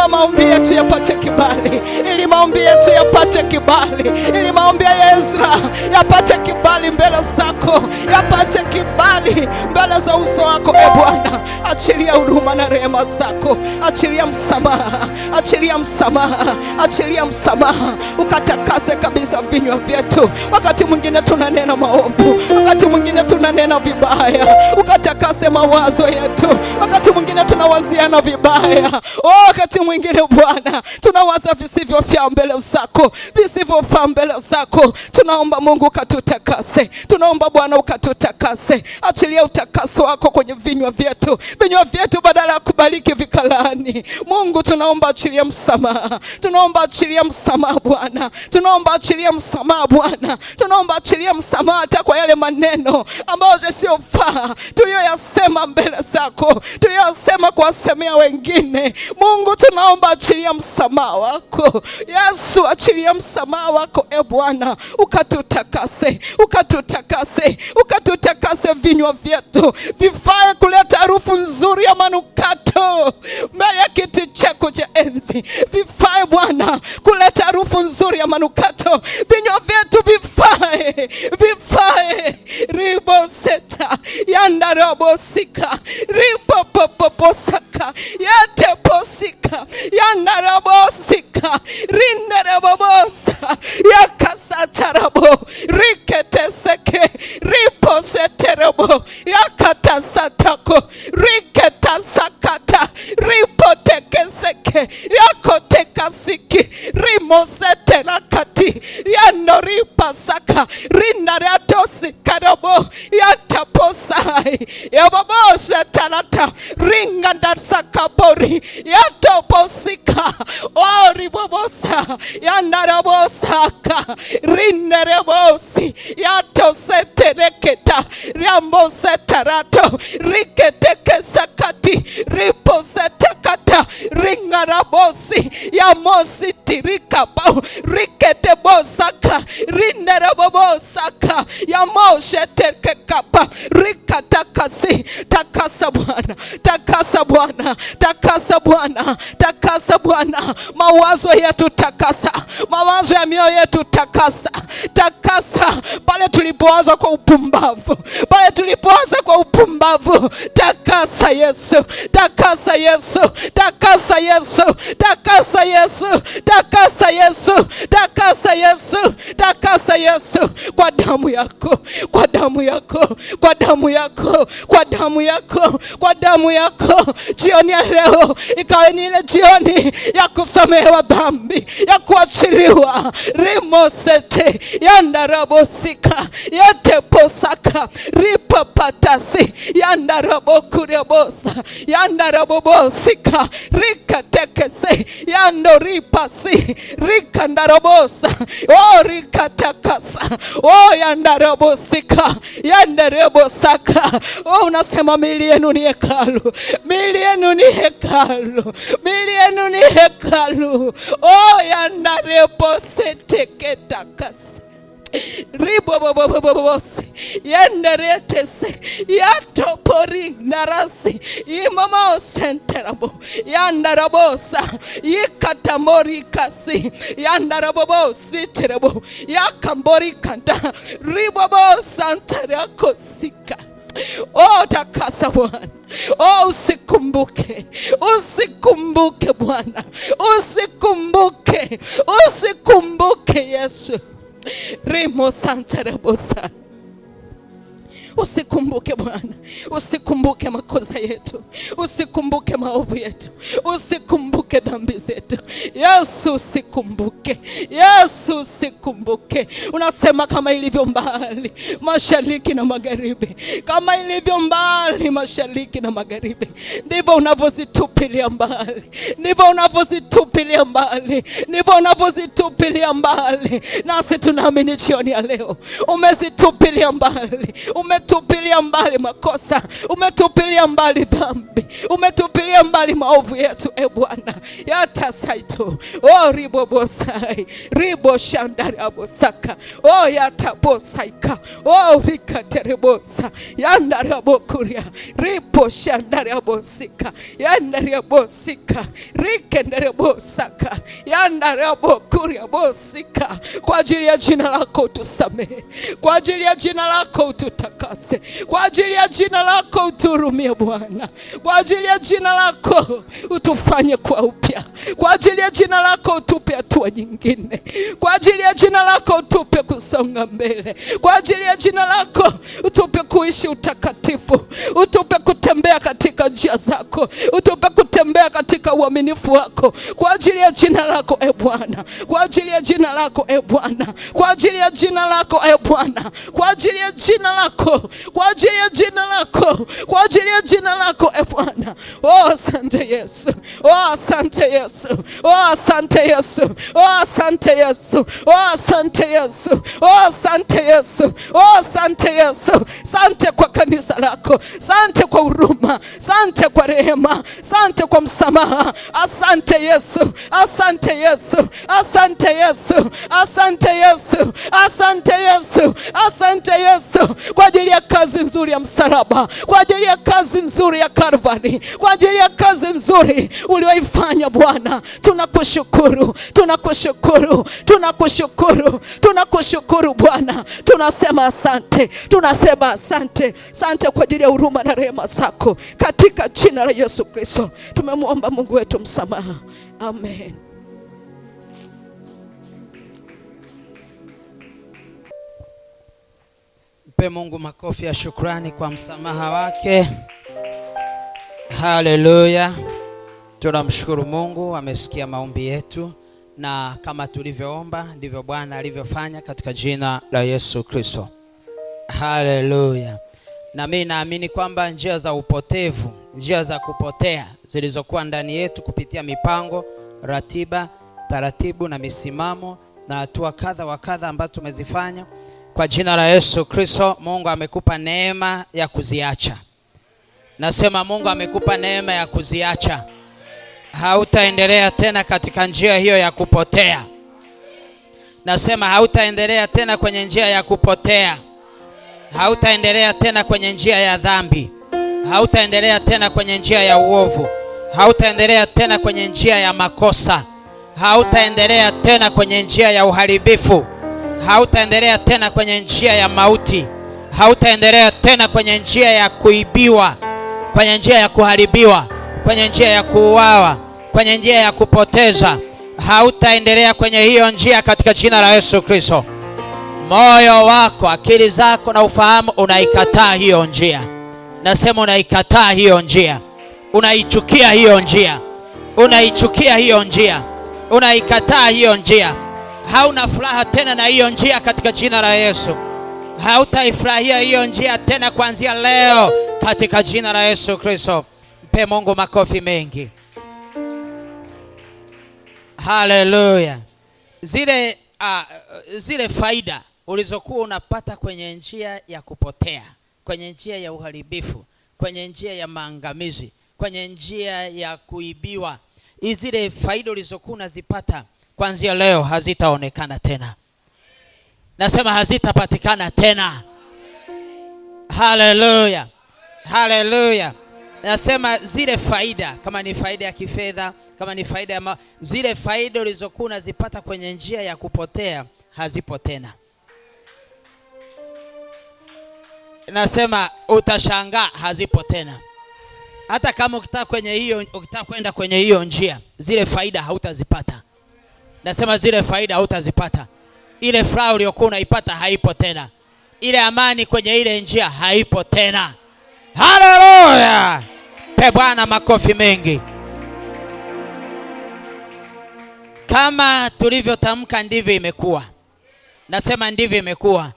Maombi yetu yapate kibali, ili maombi yetu yapate kibali, ili maombi ya Ezra yapate kibali mbele zako, yapate kibali mbele za uso wako Bwana. Achilia huruma na rehema zako, achilia msamaha, achilia msamaha, achilia msamaha. Ukatakase kabisa vinywa vyetu. Wakati mwingine tunanena maovu, wakati mwingine tunanena vibaya. Ukatakase mawazo yetu. Wakati mwingine tunawaziana vibaya, Bwana. Wakati mwingine Bwana tunawaza visivyofaa mbele zako, visivyofaa mbele zako. Tunaomba Mungu ukatutakase, tunaomba Bwana ukatutakase. Achilia utakaso wako kwenye vinywa vyetu, vinywa vyetu badala ya kubariki vikalaani. Mungu tunaomba achilia msamaha, tunaomba achilia msamaha Bwana, tunaomba achilia msamaha Bwana, tunaomba achilia msamaha hata kwa yale maneno ambayo yasiyofaa tuliyoyasema mbele zako, tuliyoyasema kuwasemea wengine. Mungu tunaomba achilia msamaha wako. Yesu, achilia msamaha wako Bwana, ukatutakase, ukatutakase, ukatutakase. Vinywa vyetu vifae kuleta harufu nzuri ya manukato mbele ya kiti chako cha enzi. Vifae Bwana kuleta harufu nzuri ya manukato. Vinywa vyetu vifae, vifae. Riboseta yandarabosika, ripopoposaka yateposika yandarabosika, rinarabobosa yakasatarabo, riketeseke, riposeterabo, yakatasatako, riketasakata, ripotekeseke, yakotekasiki, rimoseterakati, yanoripasaka, rinariatosikadabo, yataposai, yababosetanata, ringadasakapori, yatoposika, oribobosa, yandarabosaka, rinerebosi, yatosetereketa, riambosetarato, riketekesakati, riposetekata, ringarabosi, yamositirikapau, riketebosaka, rinerabobosaka, yamoshetekekapa, rikatakasi. Takasa Bwana, takasa Bwana, takasa Bwana, takasa Bwana. Mawazo yetu takasa, mawazo ya mioyo yetu takasa, takasa. Pale tulipoanza kwa upumbavu, pale tulipoanza kwa upumbavu, takasa Yesu, takasa Yesu, takasa Yesu, takasa Yesu, takasa Yesu, takasa Yesu, takasa Yesu, kwa damu yako, kwa damu yako, kwa damu yako, kwa damu yako, kwa damu yako. Jioni ya leo ikawe ni ile jioni ya kusamehewa dhambi, ya kuachiliwa. Rimosete yandarabosika, yateposaka, ripapatasi, yandarabokuriabosa, yandarabobosika, rikatekese, yandoripasi, rikandarabosa, rikatakasa, yandarabosika, yandarebosaka. Unasema miili yenu ni hekalu, miili yenu ni hekalu, miili yenu ni hekalu. Yandareposeteketakasa, ribobobobobobosi, yandaretese, yatopori narasi, imamo senterabo, yandarabosa, yikatamorikasi, yandarabobosi terebo, yakamborikanda, ribobosantarakosika. Takasa Bwana. Usikumbuke, usikumbuke Bwana, usikumbuke, usikumbuke Yesu. Rimo santarebosa. Usikumbuke Bwana, usikumbuke makosa yetu, usikumbuke maovu yetu, usikumbuke dhambi zetu. Yesu usikumbuke, Yesu usikumbuke. Unasema kama ilivyo mbali mashariki na magharibi, kama ilivyo mbali mashariki na magharibi, ndivyo unavyozitupilia mbali, ndivyo unavyozitupilia mbali, ndivyo unavyozitupilia mbali. Nasi tunaamini jioni ya leo umezitupilia mbali, umetupilia mbali makosa, umetupilia mbali dhambi, umetupilia mbali maovu yetu. Bwana, yatasaito, ribobosai, riboshandarabosaka, yataposaika, rikaterebosa, yandarabokuria, riboshandarabosika, yandarabosika, rikenderebosaka, yandarabokuria bosika. Kwa ajili ya jina lako utusamehe, kwa ajili ya jina lako ututakase, kwa ajili ya jina lako uturumie Bwana, kwa ajili ya jina lako utufanye kwa upya, kwa ajili ya jina lako utupe hatua nyingine, kwa ajili ya jina lako utupe kusonga mbele, kwa ajili ya jina lako utupe kuishi utakatifu, utupe kutembea katika katika njia zako, utupe kutembea katika uaminifu wako kwa ajili ya jina lako Bwana, kwa ajili ya jina lako Bwana, kwa ajili ya jina lako Bwana, kwa ajili ya jina lako, kwa ajili ya jina lako, kwa ajili ya jina lako Bwana. Oh, asante Yesu. Oh, asante Yesu. Oh, asante Yesu. Oh, asante Yesu. Oh, asante Yesu. Oh, asante Yesu. Oh, asante Yesu. Asante kwa kanisa lako, asante kwa huruma, asante kwa rehema, asante kwa msamaha. Asante Yesu. Asante Yesu. Asante Yesu. Asante Yesu. Asante Yesu. Asante Yesu kwa ajili ya kazi nzuri ya msalaba, kwa ajili ya kazi nzuri ya Kalvari, kwa ajili ya kazi nzuri ulioifanya Bwana. Tunakushukuru, tunakushukuru, tunakushukuru, tunakushukuru Bwana. Tunasema asante, tunasema asante. Asante kwa ajili ya huruma na rehema zako, katika jina la Yesu Kristo tumemwomba Mungu wetu msamaha. Amen. Mpe Mungu makofi ya shukrani kwa msamaha wake. Haleluya. Tunamshukuru Mungu, amesikia maombi yetu, na kama tulivyoomba ndivyo Bwana alivyofanya katika jina la Yesu Kristo. Haleluya. Na mimi naamini kwamba njia za upotevu, njia za kupotea zilizokuwa ndani yetu kupitia mipango, ratiba, taratibu na misimamo na hatua kadha wa kadha ambazo tumezifanya, kwa jina la Yesu Kristo Mungu amekupa neema ya kuziacha. Nasema Mungu amekupa neema ya kuziacha. Hautaendelea tena katika njia hiyo ya kupotea. Nasema hautaendelea tena kwenye njia ya kupotea. Hautaendelea tena kwenye njia ya dhambi. Hautaendelea tena kwenye njia ya uovu. Hautaendelea tena kwenye njia ya makosa. Hautaendelea tena kwenye njia ya uharibifu. Hautaendelea tena kwenye njia ya mauti. Hautaendelea tena kwenye njia ya kuibiwa, kwenye njia ya kuharibiwa, kwenye njia ya kuuawa, kwenye njia ya kupoteza. Hautaendelea kwenye hiyo njia katika jina la Yesu Kristo. Moyo wako, akili zako na ufahamu unaikataa hiyo njia. Nasema unaikataa hiyo njia. Unaichukia hiyo njia. Unaichukia hiyo njia. Unaikataa hiyo njia. Hauna furaha tena na hiyo njia katika jina la Yesu. Hautaifurahia hiyo njia tena kuanzia leo katika jina la Yesu Kristo. Mpe Mungu makofi mengi. Haleluya. Zile faida ulizokuwa unapata kwenye njia ya kupotea, kwenye njia ya uharibifu, kwenye njia ya maangamizi, kwenye njia ya kuibiwa, zile faida ulizokuwa unazipata kuanzia leo hazitaonekana tena. Nasema hazitapatikana tena. Haleluya. Haleluya. Nasema zile faida, kama ni faida ya kifedha, kama ni faida ya zile faida ulizokuwa unazipata kwenye njia ya kupotea hazipo tena. Nasema utashangaa hazipo tena. Hata kama ukitaka kwenda kwenye hiyo njia, zile faida hautazipata. Nasema zile faida hautazipata. Ile furaha uliyokuwa unaipata haipo tena. Ile amani kwenye ile njia haipo tena. Haleluya. Pe Bwana makofi mengi. Kama tulivyotamka ndivyo imekuwa. Nasema ndivyo imekuwa.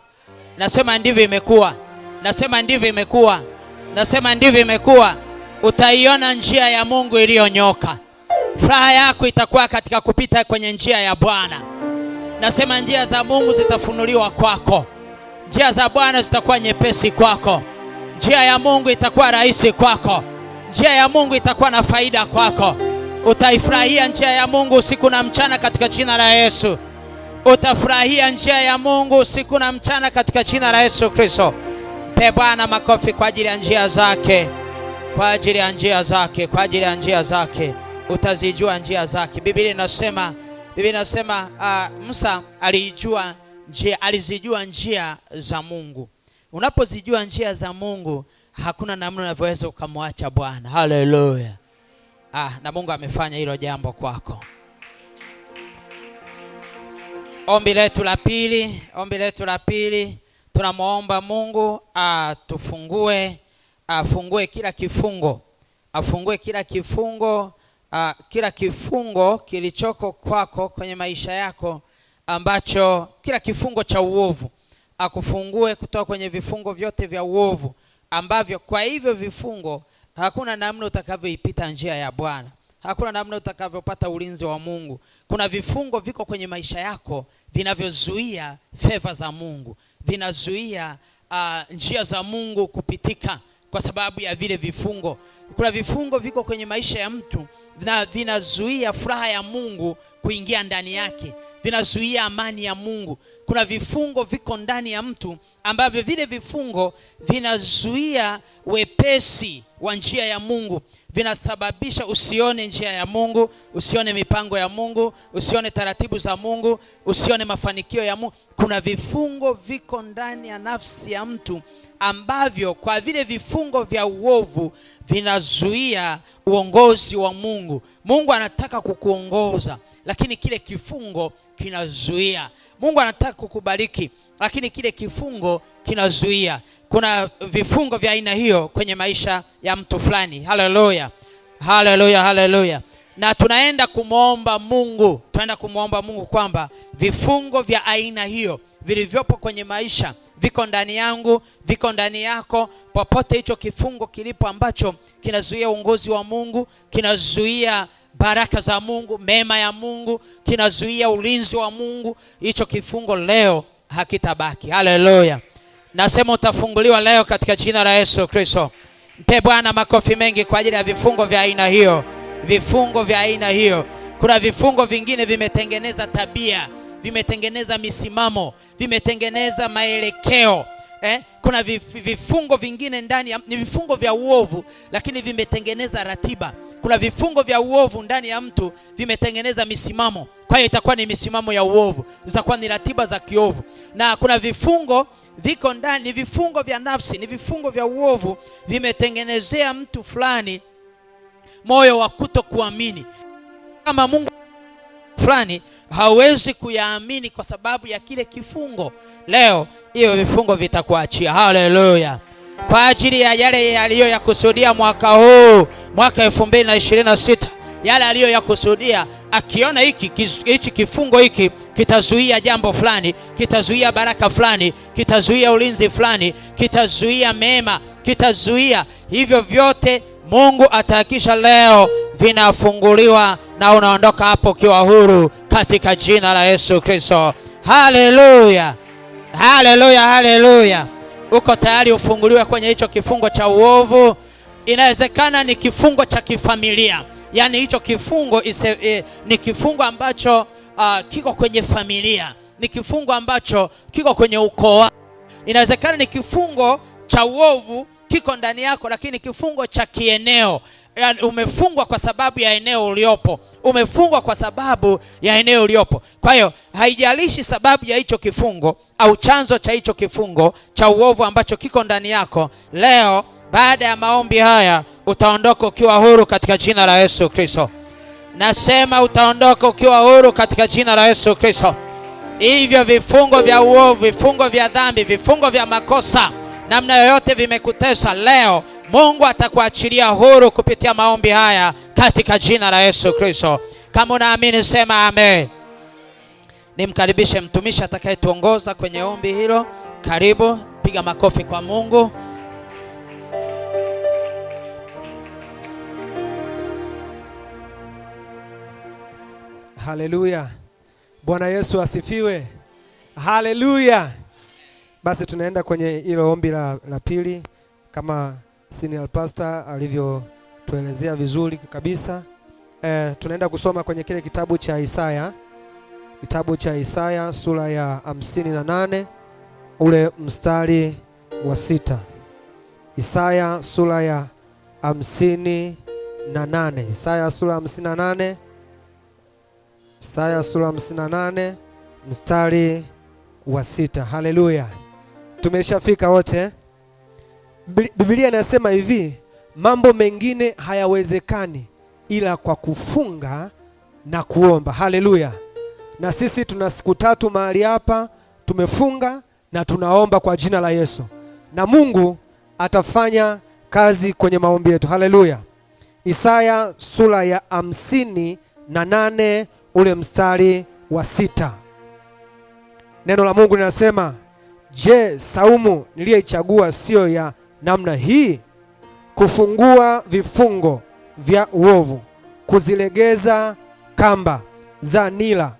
Nasema ndivyo imekuwa. Nasema ndivyo imekuwa. Nasema ndivyo imekuwa. Utaiona njia ya Mungu iliyonyoka. Furaha yako itakuwa katika kupita kwenye njia ya Bwana. Nasema njia za Mungu zitafunuliwa kwako. Njia za Bwana zitakuwa nyepesi kwako. Njia ya Mungu itakuwa rahisi kwako. Njia ya Mungu itakuwa na faida kwako. Utaifurahia njia ya Mungu usiku na mchana katika jina la Yesu. Utafurahia njia ya Mungu usiku na mchana katika jina la Yesu Kristo. Mpe Bwana makofi kwa ajili ya njia zake. Kwa ajili ya njia zake, kwa ajili ya njia zake. Utazijua njia zake. Biblia inasema Musa alizijua njia za Mungu. Unapozijua njia za Mungu, hakuna namna unavyoweza ukamwacha Bwana. Haleluya. Na Mungu amefanya hilo jambo kwako. Ombi letu la pili, tunamwomba Mungu afungue kila kifungo afungue kila kifungo kilichoko kwako kwenye maisha yako, ambacho kila kifungo cha uovu akufungue kutoka kwenye vifungo vyote vya uovu, ambavyo kwa hivyo vifungo hakuna namna utakavyoipita njia ya Bwana, hakuna namna utakavyopata ulinzi wa Mungu. Kuna vifungo viko kwenye maisha yako vinavyozuia favor za Mungu, vinazuia njia za Mungu kupitika kwa sababu ya vile vifungo. Kuna vifungo viko kwenye maisha ya mtu na vinazuia furaha ya Mungu kuingia ndani yake, vinazuia amani ya Mungu. Kuna vifungo viko ndani ya mtu ambavyo vile vifungo vinazuia wepesi wa njia ya Mungu, vinasababisha usione njia ya Mungu, usione mipango ya Mungu, usione taratibu za Mungu, usione mafanikio ya Mungu. Kuna vifungo viko ndani ya nafsi ya mtu ambavyo kwa vile vifungo vya uovu vinazuia uongozi wa Mungu. Mungu anataka kukuongoza, lakini kile kifungo kinazuia. Mungu anataka kukubariki, lakini kile kifungo kinazuia. Kuna vifungo vya aina hiyo kwenye maisha ya mtu fulani. Haleluya, haleluya, haleluya. Na tunaenda kumwomba Mungu kwamba vifungo vya aina hiyo vilivyopo kwenye maisha viko ndani yangu, viko ndani yako, popote hicho kifungo kilipo ambacho kinazuia uongozi wa Mungu, kinazuia baraka za Mungu, mema ya Mungu, kinazuia ulinzi wa Mungu, hicho kifungo leo hakitabaki. Haleluya. Nasema utafunguliwa leo katika jina la Yesu Kristo. Mpe Bwana makofi mengi kwa ajili ya vifungo vya aina hiyo. Vifungo vya aina hiyo. Kuna vifungo vingine vimetengeneza tabia, vimetengeneza misimamo, vimetengeneza maelekeo. Kuna vifungo vingine ndani ni vifungo vya uovu, lakini vimetengeneza ratiba. Kuna vifungo vya uovu ndani ya mtu vimetengeneza misimamo, kwa hiyo itakuwa ni misimamo ya uovu, zitakuwa ni ratiba za kiovu. Na kuna vifungo viko ndani, ni vifungo vya nafsi, ni vifungo vya uovu, vimetengenezea mtu fulani moyo wa kutokuamini. Kama Mungu fulani hawezi kuyaamini kwa sababu ya kile kifungo. Leo hiyo vifungo vitakuachia. Haleluya. Kwa ajili ya yale aliyoyakusudia mwaka huu, mwaka 2026, yale aliyoyakusudia, akiona hichi kifungo hiki kitazuia jambo fulani, kitazuia baraka fulani, kitazuia ulinzi fulani, kitazuia mema, kitazuia hivyo vyote, Mungu atahakisha leo vinafunguliwa na unaondoka hapo ukiwa huru katika jina la Yesu Kristo. Haleluya, haleluya, haleluya. Uko tayari ufunguliwe kwenye hicho kifungo cha uovu? Inawezekana ni kifungo cha kifamilia, yani hicho kifungo ni kifungo ambacho kiko kwenye familia, ni kifungo ambacho kiko kwenye ukoo. Inawezekana ni kifungo cha uovu kiko ndani yako, lakini kifungo cha kieneo. Yani umefungwa kwa sababu ya eneo uliopo, umefungwa kwa sababu ya eneo uliopo. Kwa hiyo haijalishi sababu ya hicho kifungo au chanzo cha hicho kifungo cha uovu ambacho kiko ndani yako, leo baada ya maombi haya utaondoka ukiwa huru katika jina la Yesu Kristo. Nasema utaondoka ukiwa huru katika jina la Yesu Kristo. Hivyo vifungo vya uovu, vifungo vya dhambi, vifungo vya makosa namna yoyote vimekutesa, leo Mungu atakuachilia huru kupitia maombi haya katika jina la Yesu Kristo. Kama unaamini sema amen. Nimkaribishe mtumishi atakayetuongoza kwenye ombi hilo. Karibu, piga makofi kwa Mungu. Haleluya. Bwana Yesu asifiwe. Haleluya. Basi tunaenda kwenye hilo ombi la pili kama senior pastor alivyotuelezea vizuri kabisa. Tunaenda kusoma kwenye kile kitabu cha Isaya sura ya 58 ule mstari wa 6. Isaya sura ya 58. Isaya sura ya 58. Isaya sura ya 58 mstari wa 6. Haleluya. Tumeshafika wote. Biblia inasema hivi, mambo mengine hayawezekani ila kwa kufunga na kuomba. Haleluya. Na sisi tuna siku 3 mahali hapa, tumefunga na tunaomba kwa jina la Yesu, na Mungu atafanya kazi kwenye maombi yetu. Haleluya. Isaya sura ya 58 ule mstari wa 6. Neno la Mungu linasema, je, saumu niliyoichagua sio ya namna hii? Kufungua vifungo vya uovu, kuzilegeza kamba za nila,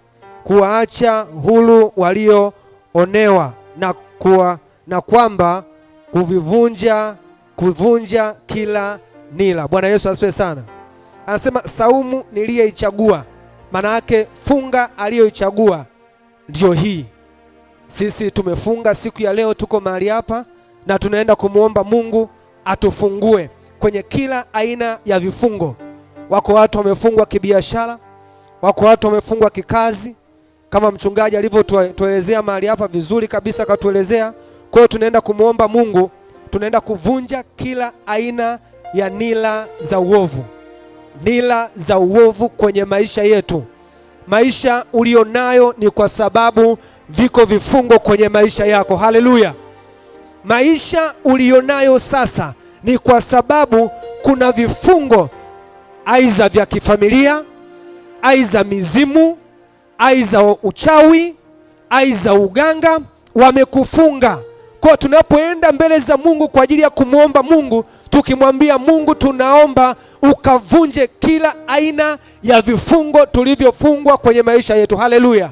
kuwaacha huru walioonewa, na kwamba kuvunja kila nila. Bwana Yesu asifiwe sana. Anasema saumu niliyoichagua, maana yake funga aliyoichagua ndio hii. Sisi tumefunga siku ya leo, tuko mahali hapa na tunaenda kumuomba Mungu atufungue kwenye kila aina ya vifungo. Wako watu wamefungwa kibiashara, wako watu wamefungwa kikazi, kama mchungaji alivyotuelezea mahali hapa vizuri kabisa, akatuelezea. Kwa hiyo tunaenda kumuomba Mungu, tunaenda kuvunja kila aina ya nila za uovu, nila za uovu kwenye maisha yetu. Maisha ulionayo ni kwa sababu viko vifungo kwenye maisha yako. Haleluya! Maisha ulionayo sasa ni kwa sababu kuna vifungo, aidha vya kifamilia, aidha mizimu, aidha uchawi, aidha uganga, wamekufunga. Kwa tunapoenda mbele za Mungu kwa ajili ya kumwomba Mungu, tukimwambia Mungu tunaomba ukavunje kila aina ya vifungo tulivyofungwa kwenye maisha yetu. Haleluya!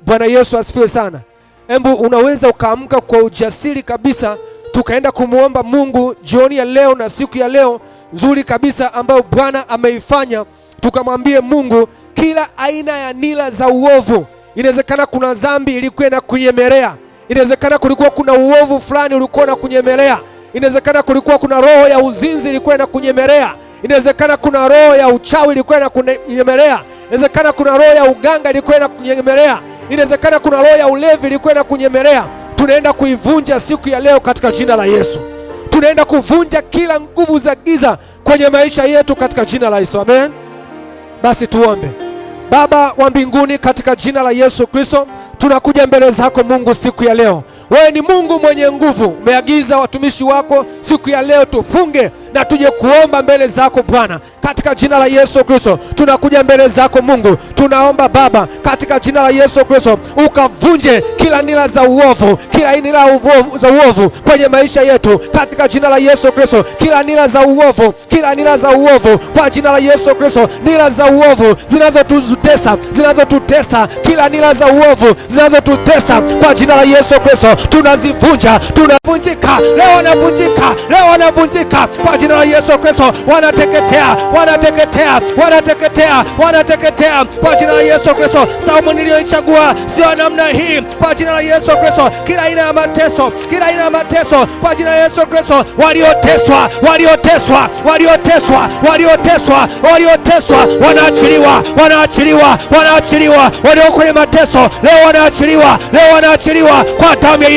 Bwana Yesu asifiwe sana. Embu unaweza ukaamka kwa ujasiri kabisa, tukaenda kumuomba Mungu jioni ya leo na siku ya leo nzuri kabisa ambayo Bwana ameifanya. Tukamwambie Mungu kila aina ya nila za uovu. Inawezekana kuna dhambi ilikuwa inakunyemelea, inawezekana kulikuwa kuna uovu fulani ulikuwa unakunyemelea, inawezekana kulikuwa kuna roho ya uzinzi ilikuwa inakunyemelea, inawezekana kuna roho ya uchawi ilikuwa inakunyemelea, inawezekana kuna roho ya uganga ilikuwa inakunyemelea, inawezekana kuna roho ya ulevi ilikuwa inakunyemelea. Tunaenda kuivunja siku ya leo katika jina la Yesu. Tunaenda kuvunja kila nguvu za giza kwenye maisha yetu katika jina la Yesu. Amen. Basi tuombe. Baba wa mbinguni, katika jina la Yesu Kristo, tunakuja mbele zako Mungu siku ya leo. Wewe ni Mungu mwenye nguvu. Umeagiza watumishi wako siku ya leo tufunge na tuje kuomba mbele zako Bwana. Katika jina la Yesu Kristo tunakuja mbele zako Mungu. Tunaomba Baba, katika jina la Yesu Kristo ukavunje kila nila za uovu, kila nila za uovu kwenye maisha yetu. Katika jina la Yesu Kristo kila nila za uovu, kila nila za uovu kwa jina la Yesu Kristo, nila za uovu zinazotutesa, kila nila za uovu zinazotutesa kwa jina la Yesu Kristo tunazivunja, tunavunjika leo, wanavunjika kwa jina la Yesu Kristo. Wanateketea kwa jina la Yesu Kristo. Saumu niliyoichagua sio namna hii kwa jina la Yesu Kristo. Kila aina ya mateso kwa jina la Yesu Kristo. Walioteswa wanaachiliwa. Walio kwenye mateso leo wanaachiliwa kwa damu ya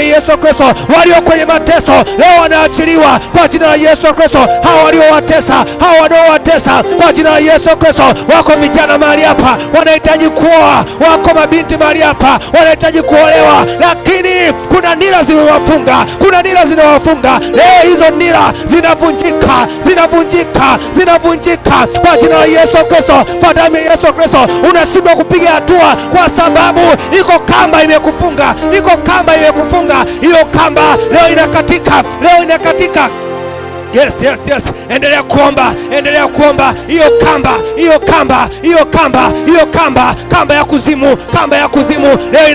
Yesu Kristo, Walio kwenye mateso leo wanaachiliwa kwa jina la Yesu Kristo. Hao waliowatesa, hao wanaowatesa kwa jina la Yesu Kristo. Wako vijana mahali hapa wanahitaji kuoa, wako mabinti mahali hapa wanahitaji kuolewa, lakini kuna nira zinawafunga. Leo hizo nira zinavunjika kwa jina la Yesu Kristo, kwa damu ya Yesu Kristo. Unashindwa kupiga hatua kwa sababu iko kamba imekufunga. Hiyo kamba leo inakatika. Yes. Endelea kuomba. Hiyo kamba ya kuzimu leo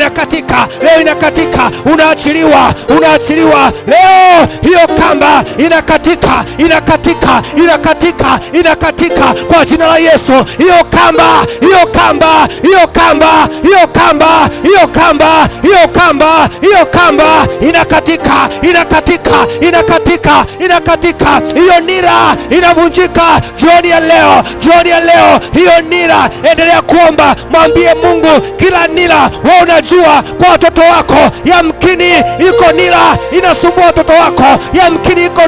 inakatika. Unaachiliwa leo. Hiyo kamba inakatika kwa jina la Yesu. Hiyo kamba inakatika. Hiyo nira inavunjika jioni ya leo. Hiyo nira, endelea kuomba, mwambie Mungu kila nira wewe unajua kwa watoto wako, yamkini iko nira inasumbua watoto wako, yamkini iko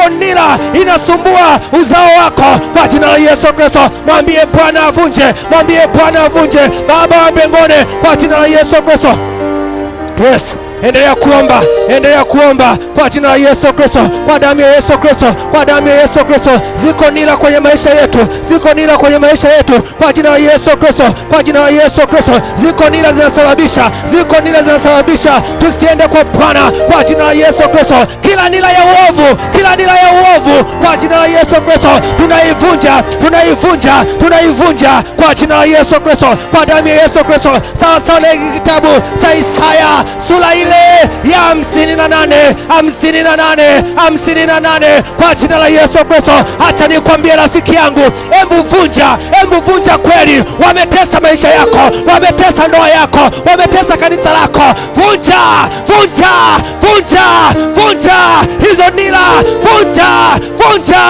nira inasumbua uzao wako, kwa jina la Yesu Kristo mwambie Bwana avunje. Baba wa mbinguni, kwa jina la Yesu Kristo. Yes, endelea kuomba, endelea kuomba kwa jina la Yesu Kristo, kwa damu ya Yesu Kristo, kwa damu ya Yesu Kristo. Ziko nira kwenye maisha yetu, ziko nira kwenye maisha yetu kwa jina la Yesu Kristo, kwa jina la Yesu Kristo. Ziko nira zinasababisha, ziko nira zinasababisha tusiende kwa Bwana kwa jina la Yesu Kristo. Kila nira ya uovu, kila nira ya uovu kwa jina la Yesu Kristo tunaivunja, tunaivunja, tunaivunja kwa jina la Yesu Kristo, kwa damu ya Yesu Kristo. Sawa sawa na kitabu cha Isaya sura ile ya 58, 58, 58 kwa jina la Yesu Kristo. Acha nikwambie rafiki yangu, hebu vunja kweli. Wametesa maisha yako, wametesa ndoa yako, wametesa kanisa lako. Vunja, vunja, vunja, vunja hizo nira, vunja, vunja,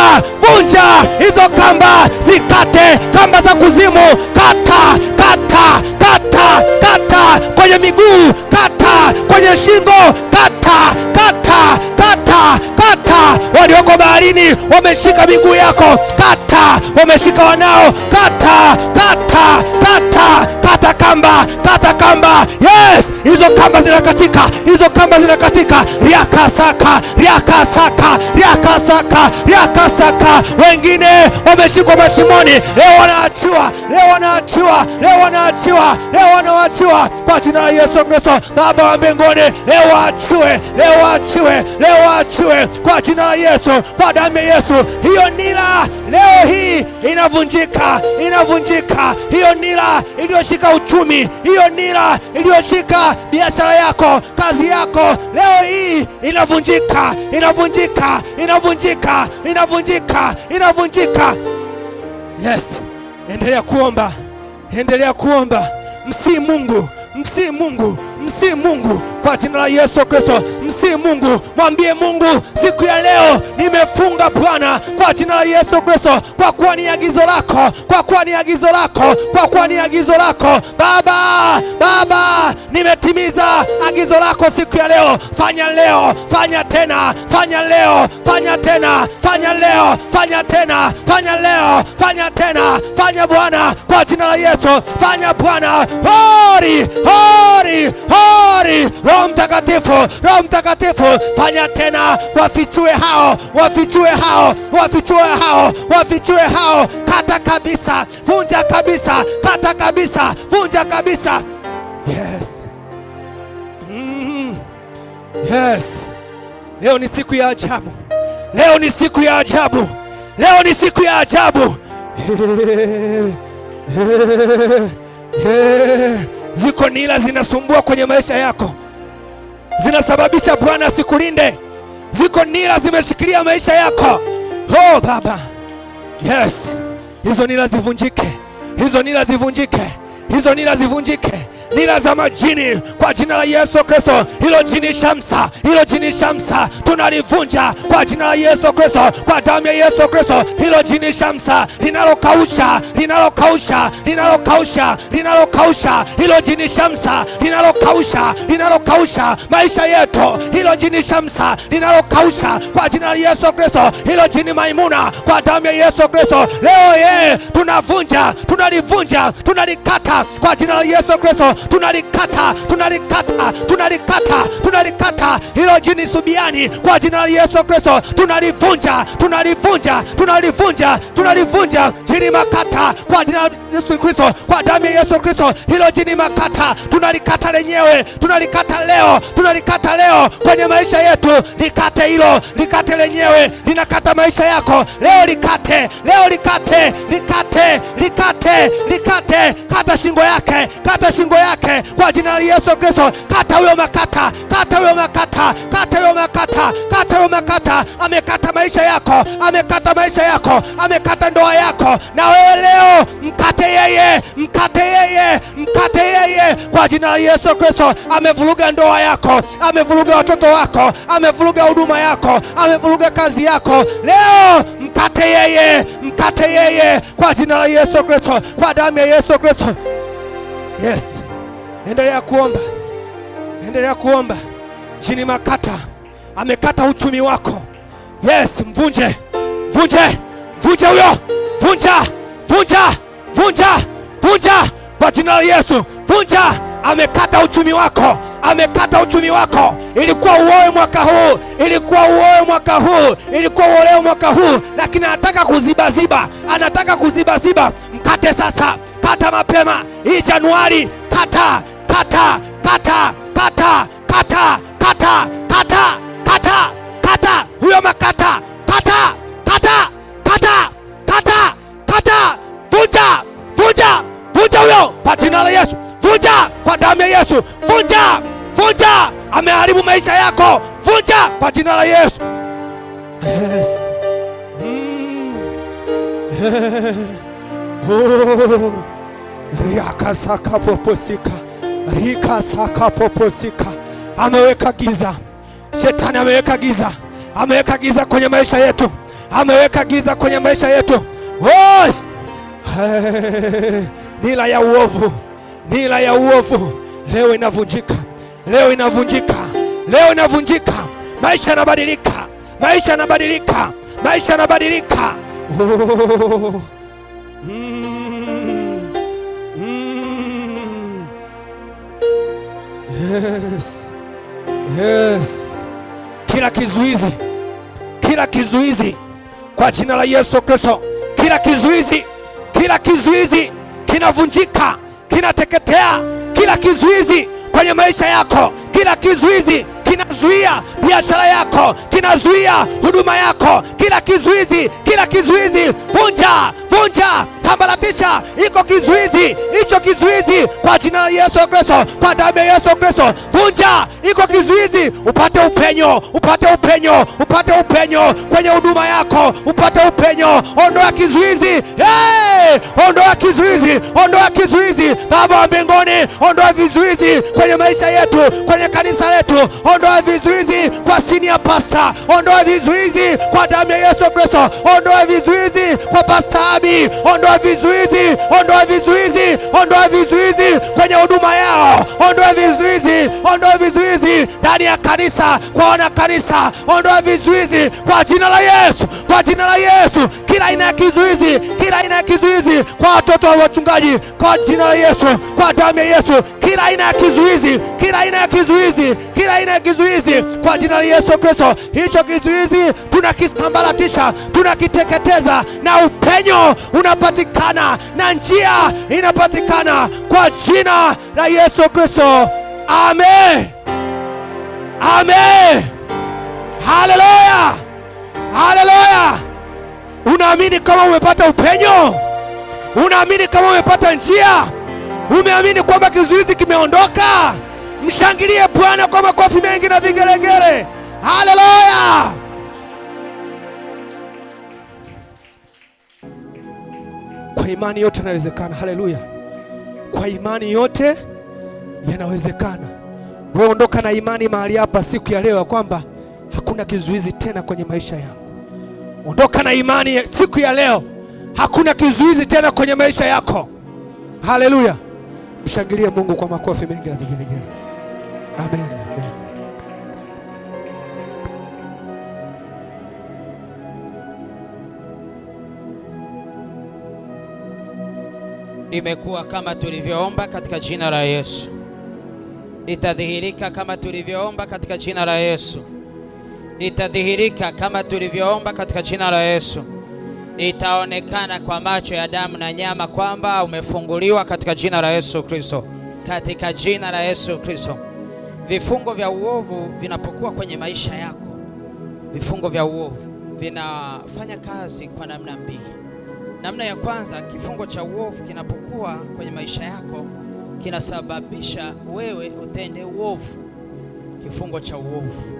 vunja hizo kamba, zikate kamba za kuzimu. Kata, kata, kata, kata kwenye miguu, kata kwenye shingo, kata, kata, kata, kata. Walioko baharini wameshika miguu yako, kata. Wameshika wanao, kata, kata, kata, kata kamba, kata kamba. Yes, hizo kamba zinakatika, hizo kamba zinakatika. Riakasaka, riakasaka, riakasaka, riakasaka. Wengine wameshikwa mashimoni, leo wanaachiwa, leo wanaachiwa, leo wanaachiwa, leo wanaachiwa kwa jina la Yesu Kristo. Baba wa mbinguni, leo waachiwe, leo waachiwe, leo waachiwe kwa jina la Yesu, kwa damu ya Yesu. Hiyo nira leo hii inavunjika, inavunjika. Hiyo nira iliyoshika uchumi, hiyo nira iliyoshika biashara yako, kazi yako, leo hii inavunjika, inavunjika, inavunjika, inavunjika, inavunjika. Yes, endelea kuomba, endelea kuomba. Msii Mungu, msii Mungu, msii Mungu kwa jina la Yesu Kristo. Msii Mungu, mwambie Mungu, siku ya leo nimefunga Bwana kwa jina la Yesu Kristo, kwa kuwa ni agizo lako, kwa kuwa ni agizo lako, kwa kuwa ni agizo lako. Baba, Baba, nimetimiza agizo lako siku ya leo. Fanya leo, fanya tena, fanya leo, fanya tena, fanya leo, fanya tena, fanya leo, fanya tena, fanya Bwana kwa jina la Yesu. Fanya Bwana. Hori, hori, hori. Roho Mtakatifu, Roho Mtakatifu, fanya tena. Wafichue hao, wafichue hao, wafichue hao, wafichue hao. Kata kabisa, vunja kabisa, kata kabisa, vunja kabisa. Yes. Yes. Leo ni siku ya ajabu. Leo ni siku ya ajabu. Leo ni siku ya ajabu. Ziko nira zinasumbua kwenye maisha yako, zinasababisha Bwana asikulinde. Ziko nira zimeshikilia maisha yako. Oh Baba, yes, hizo nira zivunjike, hizo nira zivunjike, hizo nira zivunjike. Nira za majini kwa jina la Yesu Kristo. Hilo jini Shamsa, hilo jini Shamsa tunalivunja kwa jina la Yesu Kristo, kwa damu ya Yesu Kristo. Hilo jini Shamsa linalokausha, linalokausha, linalokausha, linalokausha. Hilo jini Shamsa linalokausha, linalokausha maisha yetu. Hilo jini Shamsa linalokausha kwa jina la Yesu Kristo. Hilo jini Maimuna kwa damu ya Yesu Kristo. Leo tunavunja, tunalivunja, tunalikata kwa jina la Yesu Kristo. Tunalikata, tunalikata, tunalikata, tunalikata. Hilo jini Subiani kwa jina la Yesu Kristo tunalivunja, tunalivunja, tunalivunja, tunalivunja. Jini Makata kwa jina la Yesu Kristo, kwa damu ya Yesu Kristo. Hilo jini Makata tunalikata lenyewe, tunalikata leo, tunalikata leo kwenye maisha yetu. Likate hilo, likate lenyewe, linakata maisha yako. Leo likate, leo likate, likate, likate, likate. Kata shingo yake, kata shingo yake kwa jina la Yesu Kristo. Kata huyo Makata, kata huyo Makata, kata huyo Makata, kata huyo Makata. Amekata maisha yako, amekata maisha yako, amekata ndoa yako. Na wewe leo mkate yeye, mkate yeye, mkate yeye kwa jina la Yesu Kristo. Amevuruga ndoa yako, amevuruga watoto wako, amevuruga huduma yako, amevuruga kazi yako. Leo mkate yeye, mkate yeye kwa jina la Yesu Kristo, kwa damu ya Yesu Kristo. Yes. Endelea kuomba, endelea kuomba. Jini Makata amekata uchumi wako. Yes, mvunje, vunje, vunje huyo, vunja, vunja, vunja, vunja kwa jina la Yesu. Vunja, amekata uchumi wako, amekata uchumi wako. Ilikuwa uoe mwaka huu, ilikuwa uoe mwaka huu, ilikuwa uolewe mwaka huu, lakini anataka kuzibaziba, anataka kuzibaziba. Mkate sasa, kata mapema hii Januari, kata kata kata kata kata kata kata kata kata huyo makata, kata kata kata kata kata, vunja vunja vunja huyo kwa jina la Yesu, vunja kwa damu ya Yesu, vunja vunja, ameharibu maisha yako, vunja kwa jina la Yesu. Yes. Oh. Riakasaka poposika, rikasaka poposika. Ameweka giza, shetani ameweka giza, ameweka giza kwenye maisha yetu, ameweka giza kwenye maisha yetu. Oh. Nila ya uovu, nila ya uovu leo inavunjika, leo inavunjika, leo inavunjika. Maisha yanabadilika, maisha yanabadilika, maisha yanabadilika. Oh. Yes. Yes. Kila kizuizi, kila kizuizi kwa jina la Yesu Kristo, kila kizuizi, kila kizuizi kinavunjika, kinateketea. Kila kizuizi kwenye maisha yako, kila kizuizi kinazuia biashara yako, kinazuia huduma yako, kila kizuizi, kila kizuizi vunja, vunja, sambaratisha. Iko kizuizi, hicho kizuizi kwa jina la Yesu Kristo, kwa damu ya Yesu Kristo, vunja iko kizuizi, upate upenyo, upate upenyo, upate upenyo kwenye huduma yako, upate upenyo. Ondoa kizuizi, hey! Ondoa kizuizi, ondoa kizuizi. Baba wa mbinguni, ondoa vizuizi kwenye maisha yetu, kwenye kanisa letu. Ondoa vizuizi kwa senior pastor, ondoa vizuizi kwa damu ya Yesu Kristo, ondoa vizuizi kwa Pastor Abi, ondoa vizuizi, ondoa vizuizi, ondoa vizuizi kwenye huduma yao, ondoa vizuizi, ondoa vizuizi ndani ya kanisa, kwa wana kanisa, ondoa vizuizi kwa jina la Yesu, kwa jina la Yesu. Kila aina ya kizuizi, kila aina ya kizuizi kwa watoto wa wachungaji, kwa jina la Yesu, kwa damu ya Yesu. Kila aina ya kizuizi, kila aina ya kizuizi, kila aina ya kizuizi kwa jina la Yesu Kristo. Hicho kizuizi tunakisambaratisha, tunakiteketeza, na upenyo unapatikana na njia inapatikana kwa jina la Yesu Kristo. Amen. Amen. Haleluya. Haleluya. Unaamini kama umepata upenyo? Unaamini kama umepata njia? Umeamini kwamba kizuizi kimeondoka? Mshangilie Bwana kwa makofi mengi na vigelegele. Haleluya. Kwa imani yote yanawezekana. Haleluya. Kwa imani yote yanawezekana. Wewe ondoka na imani mahali hapa siku ya leo kwamba hakuna kizuizi tena kwenye maisha yako. Ondoka na imani siku ya leo, hakuna kizuizi tena kwenye maisha yako. Haleluya. Mshangilie Mungu kwa makofi mengi na vigelegele. Amen. Amen. Imekuwa kama tulivyoomba katika jina la Yesu. Itadhihirika kama tulivyoomba katika jina la Yesu. Itadhihirika kama tulivyoomba katika jina la Yesu. Itaonekana kwa macho ya damu na nyama kwamba umefunguliwa katika jina la Yesu Kristo. Katika jina la Yesu Kristo. Vifungo vya uovu vinapokuwa kwenye maisha yako, vifungo vya uovu vinafanya kazi kwa namna mbili. Namna ya kwanza, kifungo cha uovu kinapokuwa kwenye maisha yako kinasababisha wewe utende uovu, kifungo cha uovu.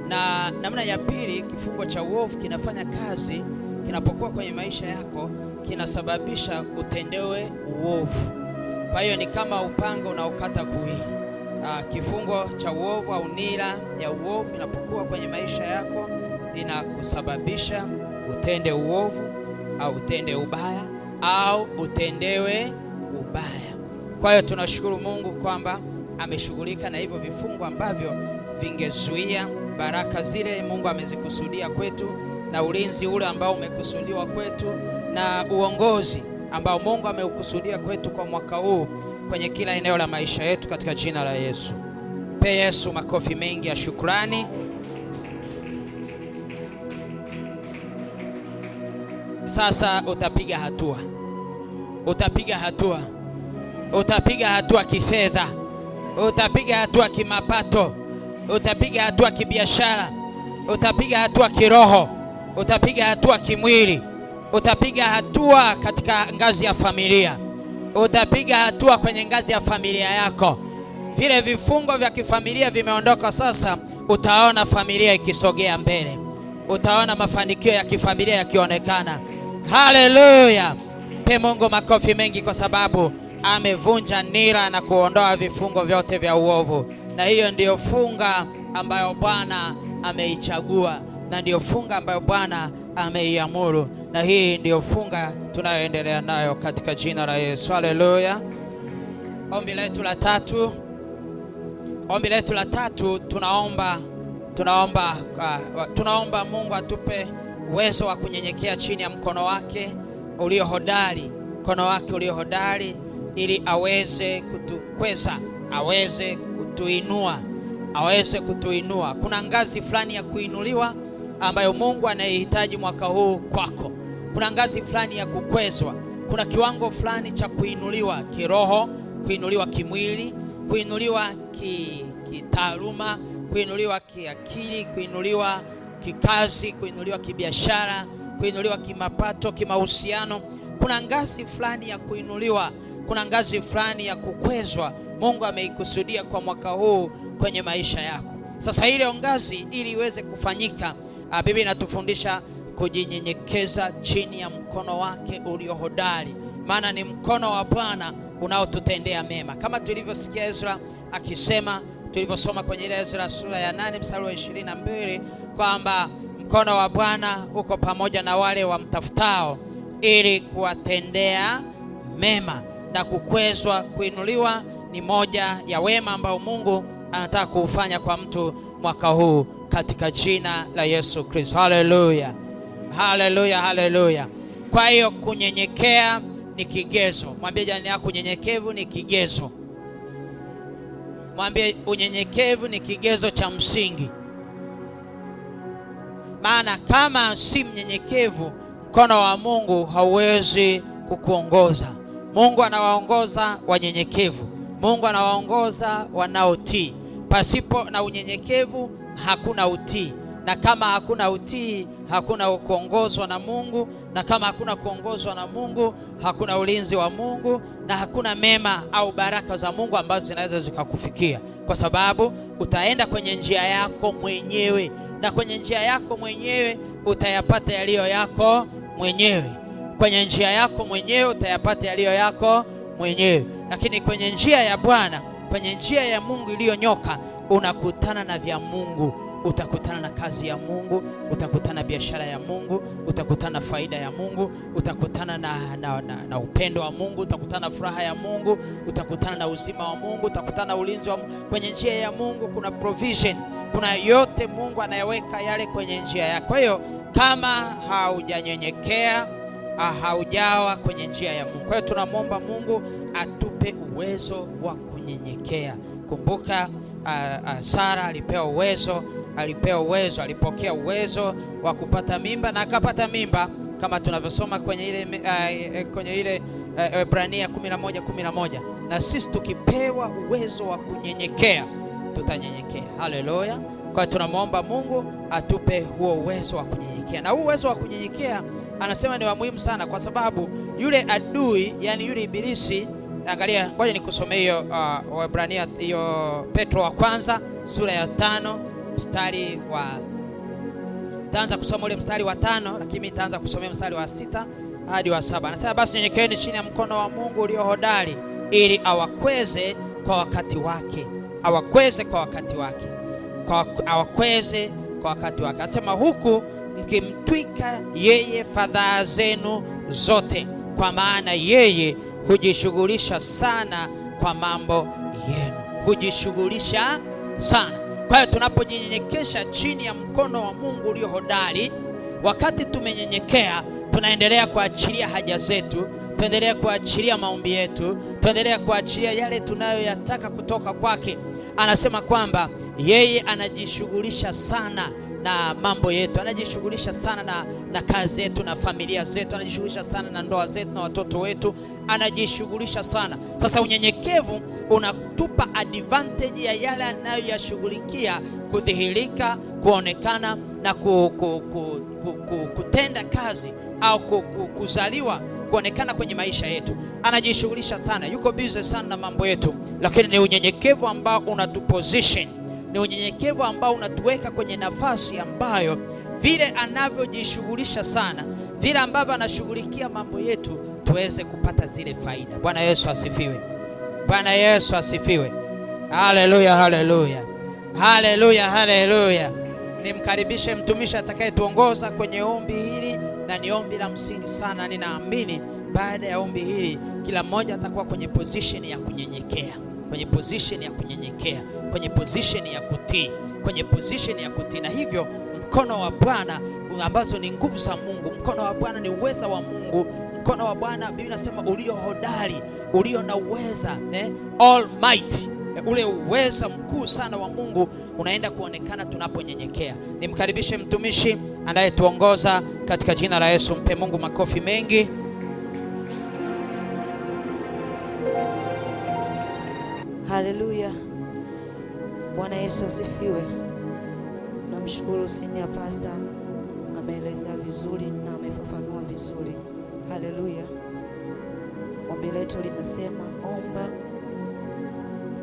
Na namna ya pili, kifungo cha uovu kinafanya kazi kinapokuwa kwenye maisha yako kinasababisha utendewe uovu. Kwa hiyo ni kama upanga unaokata kuwili. Kifungo cha uovu au nira ya uovu inapokuwa kwenye maisha yako inakusababisha utende uovu au utende ubaya au utendewe ubaya. Kwa hiyo tunashukuru Mungu kwamba ameshughulika na hivyo vifungo ambavyo vingezuia baraka zile Mungu amezikusudia kwetu, na ulinzi ule ambao umekusudiwa kwetu, na uongozi ambao Mungu ameukusudia kwetu kwa mwaka huu kwenye kila eneo la maisha yetu katika jina la Yesu. Mpe Yesu makofi mengi ya shukrani. Sasa utapiga hatua. Utapiga hatua. Utapiga hatua kifedha. Utapiga hatua kimapato. Utapiga hatua kibiashara. Utapiga hatua kiroho. Utapiga hatua kimwili. Utapiga hatua katika ngazi ya familia. Utapiga hatua kwenye ngazi ya familia yako. Vile vifungo vya kifamilia vimeondoka sasa, utaona familia ikisogea mbele. Utaona mafanikio ya kifamilia yakionekana. Haleluya! Pe Mungu makofi mengi kwa sababu amevunja nira na kuondoa vifungo vyote vya uovu. Na hiyo ndiyo funga ambayo Bwana ameichagua, na ndiyo funga ambayo Bwana ameiamuru, na hii ndiyo funga tunayoendelea nayo katika jina la Yesu. Haleluya! Ombi letu la tatu, tunaomba Mungu atupe uwezo wa kunyenyekea chini ya mkono wake ulio hodari, ili aweze kutukweza, aweze kutuinua. Kuna ngazi fulani ya kuinuliwa ambayo Mungu anayehitaji mwaka huu kwako. Kuna ngazi fulani ya kukwezwa. Kuna kiwango fulani cha kuinuliwa kiroho, kuinuliwa kimwili, kuinuliwa kitaaluma, kuinuliwa kiakili, kuinuliwa kikazi, kuinuliwa kibiashara, kuinuliwa kimapato, kimahusiano. Kuna ngazi fulani ya kuinuliwa, kuna ngazi fulani ya kukwezwa Mungu ameikusudia kwa mwaka huu kwenye maisha yako. Sasa ile ngazi ili iweze kufanyika, Biblia inatufundisha kujinyenyekeza chini ya mkono wake ulio hodari, maana ni mkono wa Bwana unaotutendea mema, kama tulivyosikia Ezra akisema, tulivyosoma kwenye ile Ezra sura ya 8 mstari wa 22 kwamba mkono wa Bwana uko pamoja na wale wamtafutao ili kuwatendea mema. Na kukwezwa, kuinuliwa ni moja ya wema ambao Mungu anataka kuufanya kwa mtu mwaka huu katika jina la Yesu Kristo. Haleluya, haleluya, haleluya. Kwa hiyo kunyenyekea ni kigezo. Mwambie jirani yako, unyenyekevu ni kigezo. Mwambie unyenyekevu ni kigezo cha msingi. Maana kama si mnyenyekevu, mkono wa Mungu hauwezi kukuongoza. Mungu anawaongoza wanyenyekevu. Mungu anawaongoza wanaotii. Pasipo na unyenyekevu hakuna utii. Na kama hakuna utii, hakuna kuongozwa na Mungu. Na kama hakuna kuongozwa na Mungu, hakuna ulinzi wa Mungu, na hakuna mema au baraka za Mungu ambazo zinaweza zikakufikia, kwa sababu utaenda kwenye njia yako mwenyewe, na kwenye njia yako mwenyewe utayapata yaliyo yako mwenyewe. Kwenye njia yako mwenyewe utayapata yaliyo yako mwenyewe. Lakini kwenye njia ya Bwana, kwenye njia ya Mungu iliyonyoka, unakutana na vya Mungu. Utakutana na kazi ya Mungu, utakutana na biashara ya Mungu, utakutana na faida ya Mungu, utakutana na upendo wa Mungu, utakutana na furaha ya Mungu, utakutana na uzima wa Mungu, utakutana na ulinzi wa Mungu. Kwenye njia ya Mungu kuna provision, kuna yote Mungu anayeweka yale kwenye njia yako. Kwa hiyo kama haujanyenyekea, haujawa kwenye njia ya Mungu. Kwa hiyo tunamwomba Mungu atupe uwezo wa kunyenyekea. Kumbuka Sara alipokea uwezo wa kupata mimba, na akapata mimba kama tunavyosoma kwenye ile Ibrania 11:11. Na sisi tukipewa uwezo wa kunyenyekea, tutanyenyekea. Haleluya. Kwa hiyo tunamwomba Mungu atupe huo uwezo wa kunyenyekea. Na huo uwezo wa kunyenyekea anasema ni wa muhimu sana, kwa sababu yule adui, yani yule ibilisi, angalia, ngoja nikusomee hiyo Waebrania, hiyo Petro wa kwanza sura ya 5 mstari wa, taanza kusoma ule mstari wa 5, lakini nitaanza kusomea mstari wa 6 hadi wa 7. Anasema, basi nyenyekeeni chini ya mkono wa Mungu ulio hodari, ili awakweze kwa wakati wake. Awakweze kwa wakati wake. Awakweze kwa wakati wake. Anasema, huku mkimtwika yeye fadhaa zenu zote, kwa maana yeye hujishughulisha sana kwa mambo yenu. Hujishughulisha sana. Kwa hiyo tunapojinyenyekesha chini ya mkono wa Mungu ulio hodari, wakati tumenyenyekea, tunaendelea kuachilia haja zetu, tuendelea kuachilia maombi yetu, tuendelea kuachilia yale tunayoyataka kutoka kwake. anasema kwamba yeye anajishughulisha sana na mambo yetu, anajishughulisha sana na kazi yetu na familia zetu, anajishughulisha sana na ndoa zetu na watoto wetu, anajishughulisha sana. Sasa unyenyekevu unatupa advantage ya yale anayoyashughulikia kudhihirika, kuonekana na kutenda kazi au kuzaliwa, kuonekana kwenye maisha yetu. Anajishughulisha sana, yuko busy sana na mambo yetu, lakini ni unyenyekevu ambao unatuposition, ni unyenyekevu ambao unatuweka kwenye nafasi ambayo vile anavyojishughulisha sana, vile ambavyo anashughulikia mambo yetu, tuweze kupata zile faida. Bwana Yesu asifiwe. Bwana Yesu asifiwe. Haleluya, haleluya, haleluya, haleluya. Nimkaribishe mtumishi atakayetuongoza kwenye ombi hili, na ni ombi la msingi sana. Ninaamini baada ya ombi hili kila mmoja atakuwa kwenye position ya kunyenyekea, kwenye position ya kunyenyekea, kwenye position ya kutii, kwenye position ya kutii. Na hivyo mkono wa Bwana ambazo ni nguvu za Mungu, mkono wa Bwana ni uweza wa Mungu, mkono wa Bwana Biblia inasema ulio hodari, ulio na uweza, almighty, ule uweza mkuu sana wa Mungu unaenda kuonekana tunaponyenyekea. Nimkaribishe mtumishi anayetuongoza katika jina la Yesu. Mpe Mungu makofi mengi. Haleluya. Bwana Yesu asifiwe. Namshukuru senior pastor, ameelezea vizuri na amefafanua vizuri. Haleluya. Ombi letu linasema omba,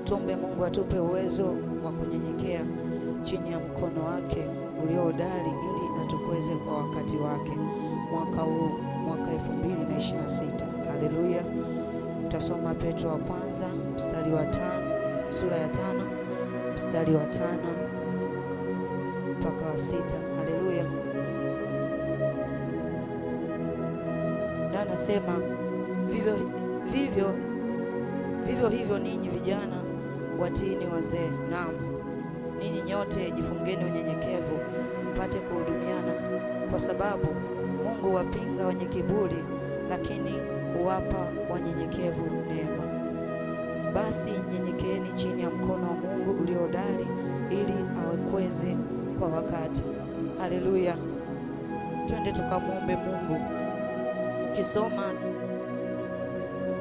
tuombe Mungu atupe uwezo wa kunyenyekea chini ya mkono wake ulio hodari, ili atukweze kwa wakati wake mwaka huu, mwaka 2026. Haleluya. Tutasoma Petro wa kwanza mstari wa 5, sura ya 5 mstari wa 5 mpaka wa 6. Haleluya. Na anasema vivyo hivyo ninyi vijana watiini wazee. Naam, ninyi nyote jifungeni unyenyekevu, mpate kuhudumiana, kwa sababu Mungu wapinga wenye kiburi, lakini huwapa wanyenyekevu neema. Basi nyenyekeeni chini ya mkono wa Mungu ulio hodari, ili awakweze kwa wakati. Haleluya. Twende tukamwombe Mungu.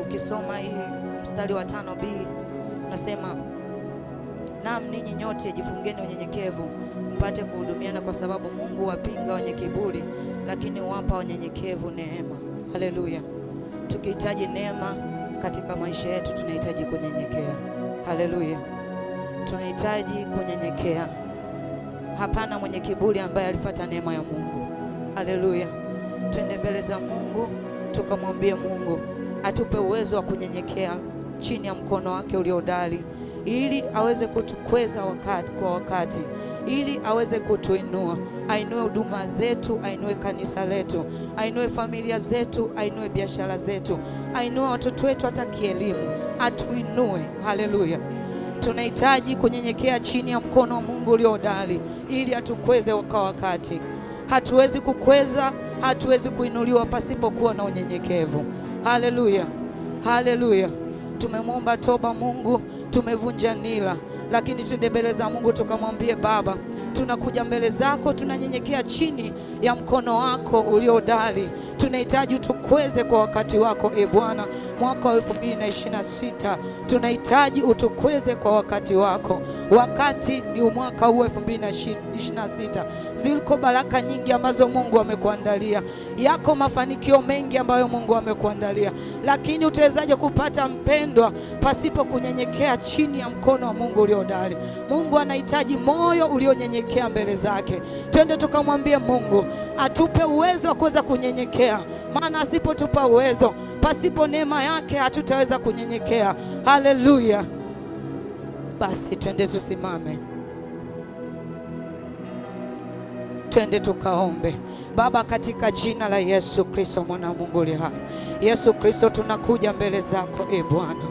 Ukisoma hii mstari wa 5b nasema, naam, ninyi nyote jifungeni unyenyekevu, mpate kuhudumiana, kwa sababu Mungu wapinga wenye kiburi, lakini huwapa wanyenyekevu neema. Haleluya. Tukihitaji neema katika maisha yetu, tunahitaji kunyenyekea. Haleluya. Tunahitaji kunyenyekea. Hapana mwenye kiburi ambaye alipata neema ya Mungu. Haleluya. Twende mbele za Mungu tukamwambie Mungu atupe uwezo wa kunyenyekea chini ya mkono wake ulio hodari, ili aweze kutukweza kwa wakati, ili aweze kutuinua, ainue huduma zetu, ainue kanisa letu, ainue familia zetu, ainue biashara zetu, ainue watoto wetu hata kielimu, atuinue. Haleluya. Tunahitaji kunyenyekea chini ya mkono wa Mungu ulio hodari, ili atukweze kwa wakati. Hatuwezi kukweza, hatuwezi kuinuliwa pasipokuwa na unyenyekevu. Haleluya. Haleluya. Tumemwomba toba Mungu, tumevunja nila, lakini tuende mbele za Mungu tukamwambie, Baba, tunakuja mbele zako, tunanyenyekea chini ya mkono wako ulio hodari. Tunahitaji utukweze kwa wakati wako, Bwana. Mwaka wa 2026 tunahitaji utukweze kwa wakati wako. Wakati ni mwaka huu 2026. Ziko baraka nyingi ambazo Mungu amekuandalia, yako mafanikio mengi ambayo Mungu amekuandalia, lakini utawezaje kupata, mpendwa, pasipo kunyenyekea chini ya mkono wa Mungu ulio hodari? Mungu anahitaji moyo ulionyenyekea mbele zake. Twende tukamwambie Mungu atupe uwezo wa kuweza kunyenyekea, maana asipotupa uwezo, pasipo neema yake hatutaweza kunyenyekea. Haleluya. Basi twende tusimame, twende tukaombe. Baba, katika jina la Yesu Kristo mwana wa Mungu aliye hai, Yesu Kristo, tunakuja mbele zako Bwana.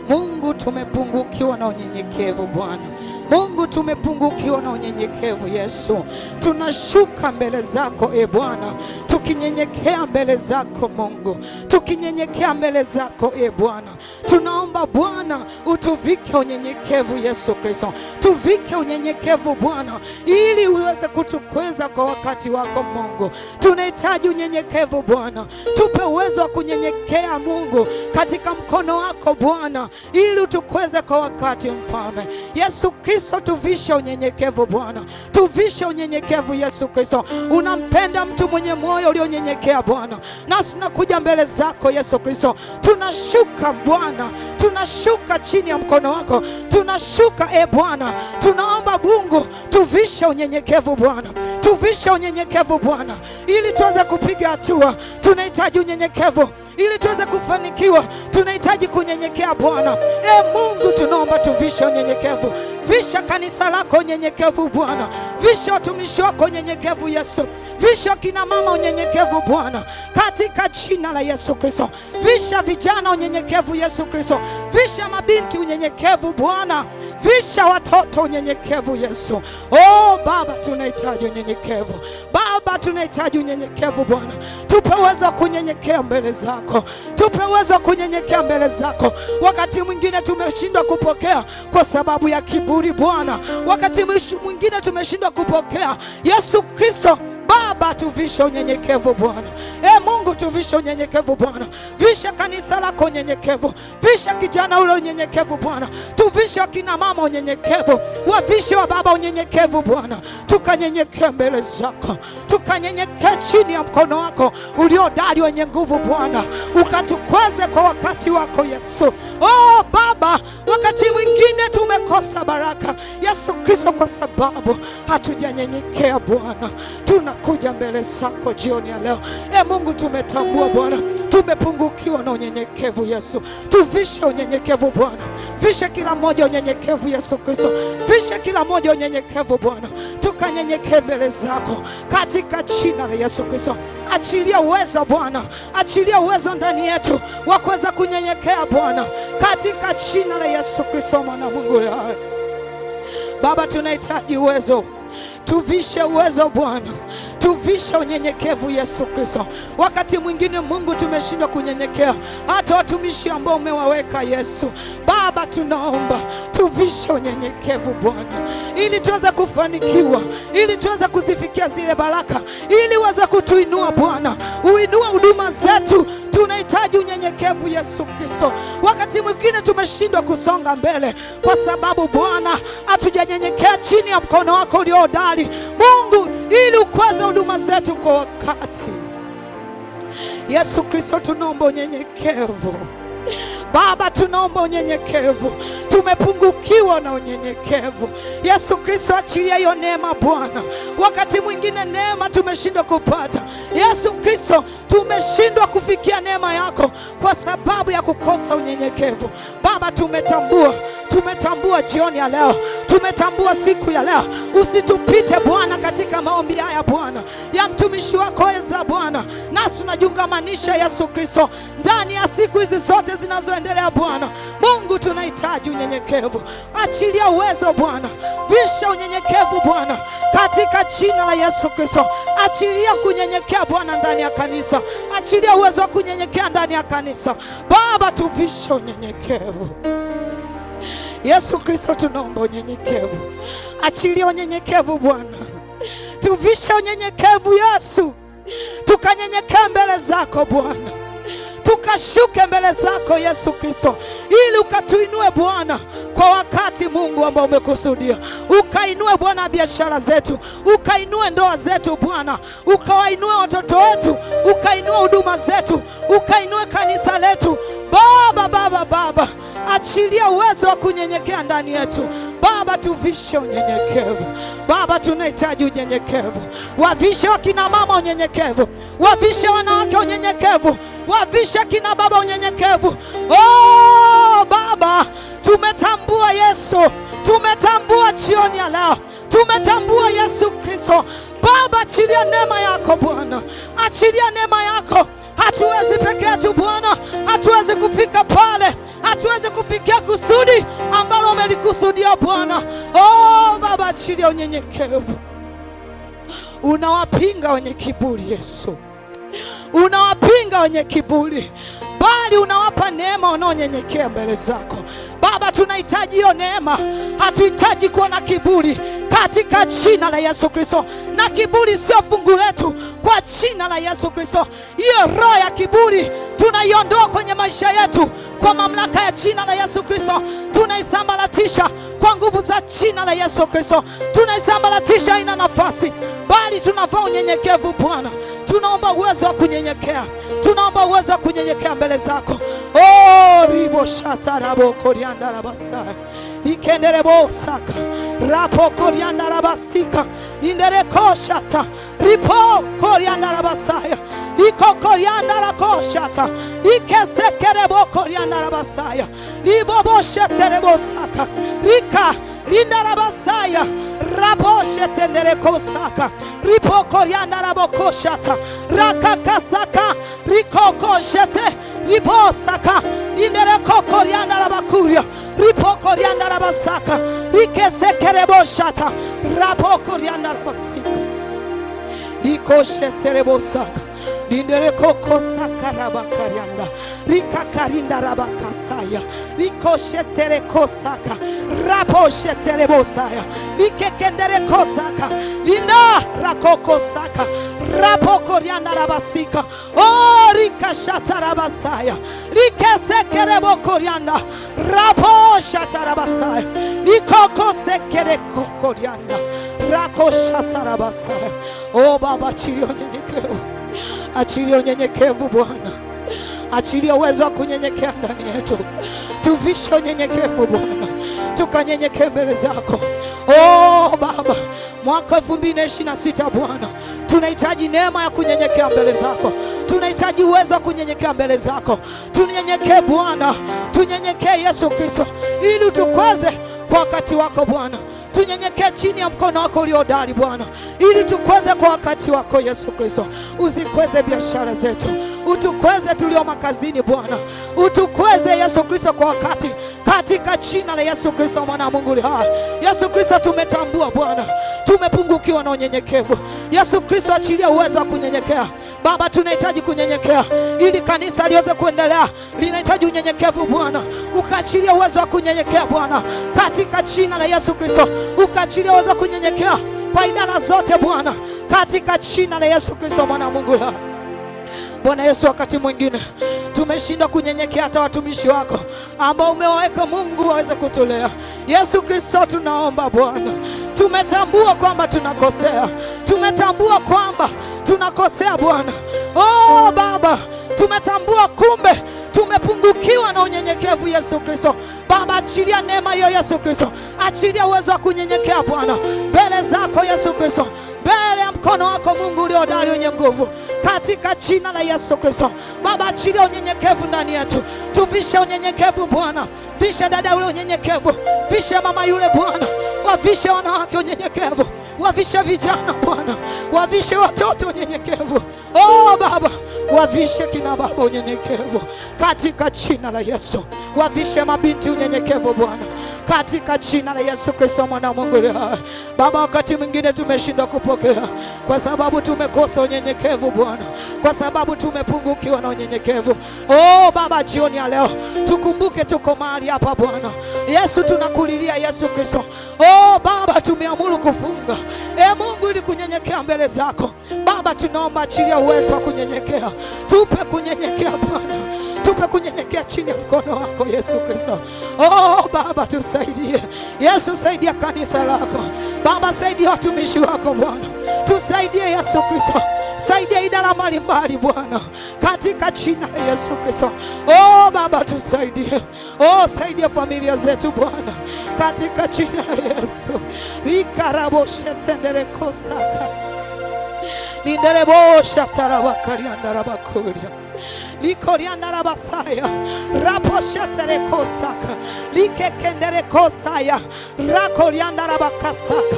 Mungu, tumepungukiwa na unyenyekevu Bwana. Mungu, tumepungukiwa na unyenyekevu Yesu. Tunashuka mbele zako Bwana, tukinyenyekea mbele zako Mungu, tukinyenyekea mbele zako Bwana. Tunaomba Bwana utuvike unyenyekevu Yesu Kristo, tuvike unyenyekevu Bwana, ili uweze kutukweza kwa wakati wako Mungu. Tunahitaji unyenyekevu Bwana, tupe uwezo wa kunyenyekea Mungu katika mkono wako Bwana, ili utukweze kwa wakati Mfalme Yesu Kristo. Tuvishe unyenyekevu Bwana, tuvishe unyenyekevu Yesu Kristo. Unampenda mtu mwenye moyo ulionyenyekea Bwana, nasi tunakuja mbele zako Yesu Kristo. Tunashuka Bwana, tunashuka chini ya mkono wako, tunashuka Bwana. Tunaomba Mungu tuvishe unyenyekevu Bwana, tuvishe unyenyekevu Bwana, ili tuweze kupiga hatua. Tunahitaji unyenyekevu ili tuweze kufanikiwa, tunahitaji kunyenyekea Bwana. Mungu, tunaomba tuvishe unyenyekevu. Visha kanisa lako unyenyekevu Bwana, visha watumishi wako unyenyekevu Yesu, visha kina mama unyenyekevu Bwana, katika jina la Yesu Kristo. Visha vijana unyenyekevu Yesu Kristo, visha mabinti unyenyekevu Bwana, visha watoto unyenyekevu Yesu. Baba, tunahitaji unyenyekevu Baba, tunahitaji unyenyekevu Bwana. Tupe uwezo wa kunyenyekea mbele zako, tupe uwezo wa kunyenyekea mbele zako. Wakati mwingine tumeshindwa kupokea kwa sababu ya kiburi Bwana, wakati mwingine tumeshindwa kupokea Yesu Kristo. Baba, tuvishe unyenyekevu Bwana. Mungu, tuvishe unyenyekevu Bwana. Visha kanisa lako unyenyekevu, visha kijana ule unyenyekevu Bwana, tuvishe wakina mama unyenyekevu, wavishe wa baba unyenyekevu Bwana. Tukanyenyekea mbele zako, tukanyenyekea chini ya mkono wako uliodari wenye nguvu Bwana, ukatukweze kwa wakati wako Yesu. Baba, wakati mwingine tumekosa baraka Yesu Kristo kwa sababu hatujanyenyekea Bwana. Tunakuja mbele zako jioni ya leo Mungu, tumetambua Bwana tumepungukiwa na unyenyekevu Yesu. Tuvishe unyenyekevu Bwana, vishe kila mmoja unyenyekevu Yesu Kristo, vishe kila mmoja unyenyekevu Bwana. Tukanyenyekee mbele zako katika jina la Yesu Kristo. Achilia uwezo Bwana, achilia uwezo ndani yetu wa kuweza kunyenyekea Bwana, katika jina la Yesu Kristo mwana Mungu. Baba, tunahitaji uwezo, tuvishe uwezo Bwana, tuvishe unyenyekevu Yesu Kristo. Wakati mwingine Mungu tumeshindwa kunyenyekea, hata watumishi ambao umewaweka Yesu. Baba, tunaomba tuvishe unyenyekevu Bwana, ili tuweze kufanikiwa, ili tuweze kuzifikia zile baraka, ili uweze kutuinua Bwana, uinue huduma zetu. Tunahitaji unyenyekevu Yesu Kristo. Wakati mwingine tumeshindwa kusonga mbele kwa sababu Bwana hatujanyenyekea chini ya mkono wako uliodari Mungu, ili ukweze huduma zetu kwa wakati. Yesu Kristo, tunaomba unyenyekevu Baba, tunaomba unyenyekevu. Tumepungukiwa na unyenyekevu Yesu Kristo, achilia hiyo neema Bwana. Wakati mwingine neema tumeshindwa kupata Yesu Kristo, tumeshindwa kufikia neema yako kwa sababu ya kukosa unyenyekevu. Baba, tumetambua jioni ya leo, tumetambua siku ya leo. Usitupite Bwana katika maombi haya Bwana ya mtumishi wako Ezra Bwana, nasi tunajungamanisha Yesu Kristo ndani ya siku hizi zote zinazoendelea Bwana. Mungu, tunahitaji unyenyekevu. Achilia uwezo Bwana, visha unyenyekevu Bwana katika jina la Yesu Kristo. Achilia kunyenyekea Bwana ndani ya kanisa, achilia uwezo wa kunyenyekea ndani ya kanisa Baba, tuvishe unyenyekevu Yesu Kristo. Tunaomba unyenyekevu, achilia unyenyekevu Bwana, tuvishe unyenyekevu Yesu, tukanyenyekea mbele zako Bwana, tukashuke mbele zako Yesu Kristo, ili ukatuinue Bwana kwa wakati Mungu ambao umekusudia. Ukainue Bwana biashara zetu, ukainue ndoa zetu Bwana, ukawainue watoto wetu, ukainue huduma zetu, ukainue kanisa letu Baba, achilia uwezo wa kunyenyekea ndani yetu Baba, tuvishe unyenyekevu Baba. Tunahitaji unyenyekevu, wavishe wakina mama unyenyekevu, wavishe wanawake unyenyekevu, wavishe kina baba unyenyekevu. Baba, tumetambua Yesu, tumetambua jioni ya leo, tumetambua Yesu Kristo Baba. Achilia neema yako Bwana, achilia neema yako. Hatuwezi peke yetu Bwana, hatuwezi kufika pale, hatuwezi kufika kuelekea kusudi ambalo umelikusudia Bwana. Oh Baba, achilia unyenyekevu. Unawapinga wenye kiburi Yesu, unawapinga wenye kiburi, bali unawapa neema wanaonyenyekea mbele zako. Baba, tunahitaji hiyo neema, hatuhitaji kuwa na kiburi katika jina la Yesu Kristo. Na kiburi sio fungu letu kwa jina la Yesu Kristo. Hiyo roho ya kiburi tunaiondoa kwenye maisha yetu kwa mamlaka ya jina la Yesu Kristo. Tunaisambaratisha kwa nguvu za jina la Yesu Kristo. Tunaisambaratisha, haina nafasi, bali tunavaa unyenyekevu Bwana. Tunaomba uwezo wa kunyenyekea, tunaomba uwezo wa kunyenyekea mbele zako. Oh ribo shata rabo korianda rabasa nikendere bosaka rapo korianda rabasika nindere koshata ripo korianda rabasaya liko korianda rakoshata ikesekere bo korianda rabasaya libobo shetere bosaka rika linda rabasaya raboshe tendere kosaka ripo korianda rabokoshata rakakasaka rikokoshete ribosaka indere kokorianda rabakuria ripo korianda rabasaka rikesekere boshata rapo korianda rabasika likoshetere bosaka lindere kokosaka rabakarianda rikakarinda rabakasaya likoshetere kosaka raposhetere bosaya likekendere kosaka linda rakokosaka rapo korianda rabasika oh rikashata rabasaya likesekere bokorianda rapo shata rabasaya likokosekere kokorianda rakoshata rabasaya. Oh Baba, achilia unyenyekevu, achilia unyenyekevu Bwana, achilia uwezo wa kunyenyekea ndani yetu. Tuvishe unyenyekevu Bwana, tukanyenyekee mbele zako. Oh Baba, mwaka 2026 Bwana, tunahitaji neema ya kunyenyekea mbele zako. Tunahitaji uwezo wa kunyenyekea mbele zako. Tunyenyekee Bwana, tunyenyekee Yesu Kristo, ili utukweze kwa wakati wako Bwana. Tunyenyekee chini ya mkono wako uliodari Bwana, ili tukweze kwa wakati wako Yesu Kristo. Usikweze biashara zetu, utukweze tulio makazini Bwana, utukweze Yesu Kristo kwa wakati, katika jina la Yesu Kristo mwana wa Mungu hai. Yesu Kristo, tumetambua Bwana, tumepungukiwa na unyenyekevu. Yesu Kristo, achilia uwezo wa kunyenyekea Baba. Tunahitaji kunyenyekea ili kanisa liweze kuendelea, linahitaji unyenyekevu Bwana. Ukaachilia uwezo wa kunyenyekea Bwana, katika jina la Yesu Kristo. Ukaachilia uwezo wa kunyenyekea kwa idara zote Bwana, katika jina la Yesu Kristo mwana wa Mungu hai. Bwana Yesu, wakati mwingine tumeshindwa kunyenyekea hata watumishi wako ambao umewaweka Mungu waweze kutulea. Yesu Kristo, tunaomba Bwana, tumetambua kwamba tunakosea, tumetambua kwamba tunakosea Bwana. Oh Baba, tumetambua kumbe tumepungukiwa na unyenyekevu Yesu Kristo. Baba, achilia neema hiyo Yesu Kristo, achilia uwezo wa kunyenyekea Bwana mbele zako Yesu Kristo, mbele ya mkono wako Mungu uliodari wenye nguvu, katika jina la Yesu Kristo. Baba, achilia unyenyekevu ndani yetu. Tuvishe unyenyekevu Bwana, vishe dada yule unyenyekevu, vishe mama yule Bwana, wavishe wanawake unyenyekevu, wavishe vijana Bwana, wavishe watoto unyenyekevu. Oh Baba, wavishe kina baba unyenyekevu katika jina la Yesu. Wavishe mabinti unyenyekevu Bwana, katika jina la Yesu Kristo mwana wa Mungu. Baba, wakati mwingine tumeshindwa kupokea kwa sababu tumekosa unyenyekevu Bwana, kwa sababu tumepungukiwa na unyenyekevu. Oh Baba, jioni ya leo tukumbuke tuko mahali hapa Bwana Yesu, tunakulilia Yesu Kristo. Oh Baba, tumeamuru kufunga Mungu ili kunyenyekea mbele zako Baba. Tunaomba achilia uwezo wa kunyenyekea, tupe kunyenyekea Bwana, tupe kunyenyekea chini ya mkono wako Yesu Kristo. Oh Baba, tusaidie Yesu, saidia kanisa lako Baba, saidia watumishi wako Bwana, tusaidie Yesu Kristo, saidia idara mbalimbali Bwana, katika jina la Yesu Kristo. Oh Baba, tusaidie. Oh, saidia familia zetu Bwana, katika jina la Yesu. Likaraboshetendere kosaka linderebosha tarabakarianda rabakuria likorianda rabasaya raposhetere kosaka likekendere kosaya rakorianda rabakasaka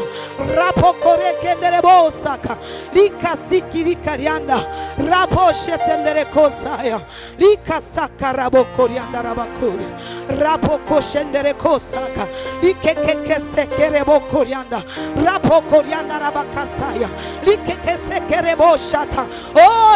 rapokore kendere bosaka likasiki likarianda raposhetendere kosaya likasaka rabokorianda rabakuria rapokoshendere kosaka likekekesekere bokorianda rapokorianda rabakasaya likekesekere boshata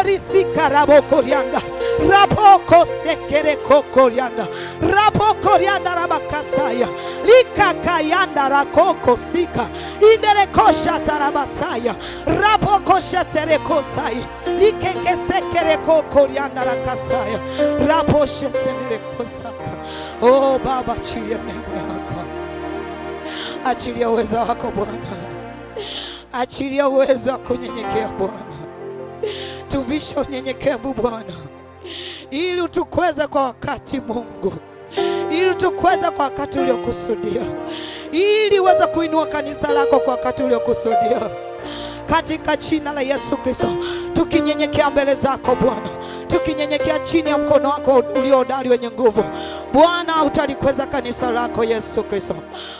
risika rabokorianda rapokosekere kokorianda rapokorianda rabakasaya likakayanda rakokosika indere koshata rabasaya rapokoshetere kosaya likekesekere kokorianda rakasaya raposhetere kosaka. Oh Baba, achilia neema yako, achilia uwezo wako Bwana, achilia uwezo wa kunyenyekea Bwana, tuvishe unyenyekevu Bwana, ili utukweze kwa wakati Mungu, ili utukweze kwa wakati uliokusudia, ili uweze kuinua kanisa lako kwa wakati uliokusudia, katika jina la Yesu Kristo. Tukinyenyekea mbele zako Bwana, tukinyenyekea chini ya mkono wako uliohodari wenye nguvu Bwana, utalikweza kanisa lako Yesu Kristo,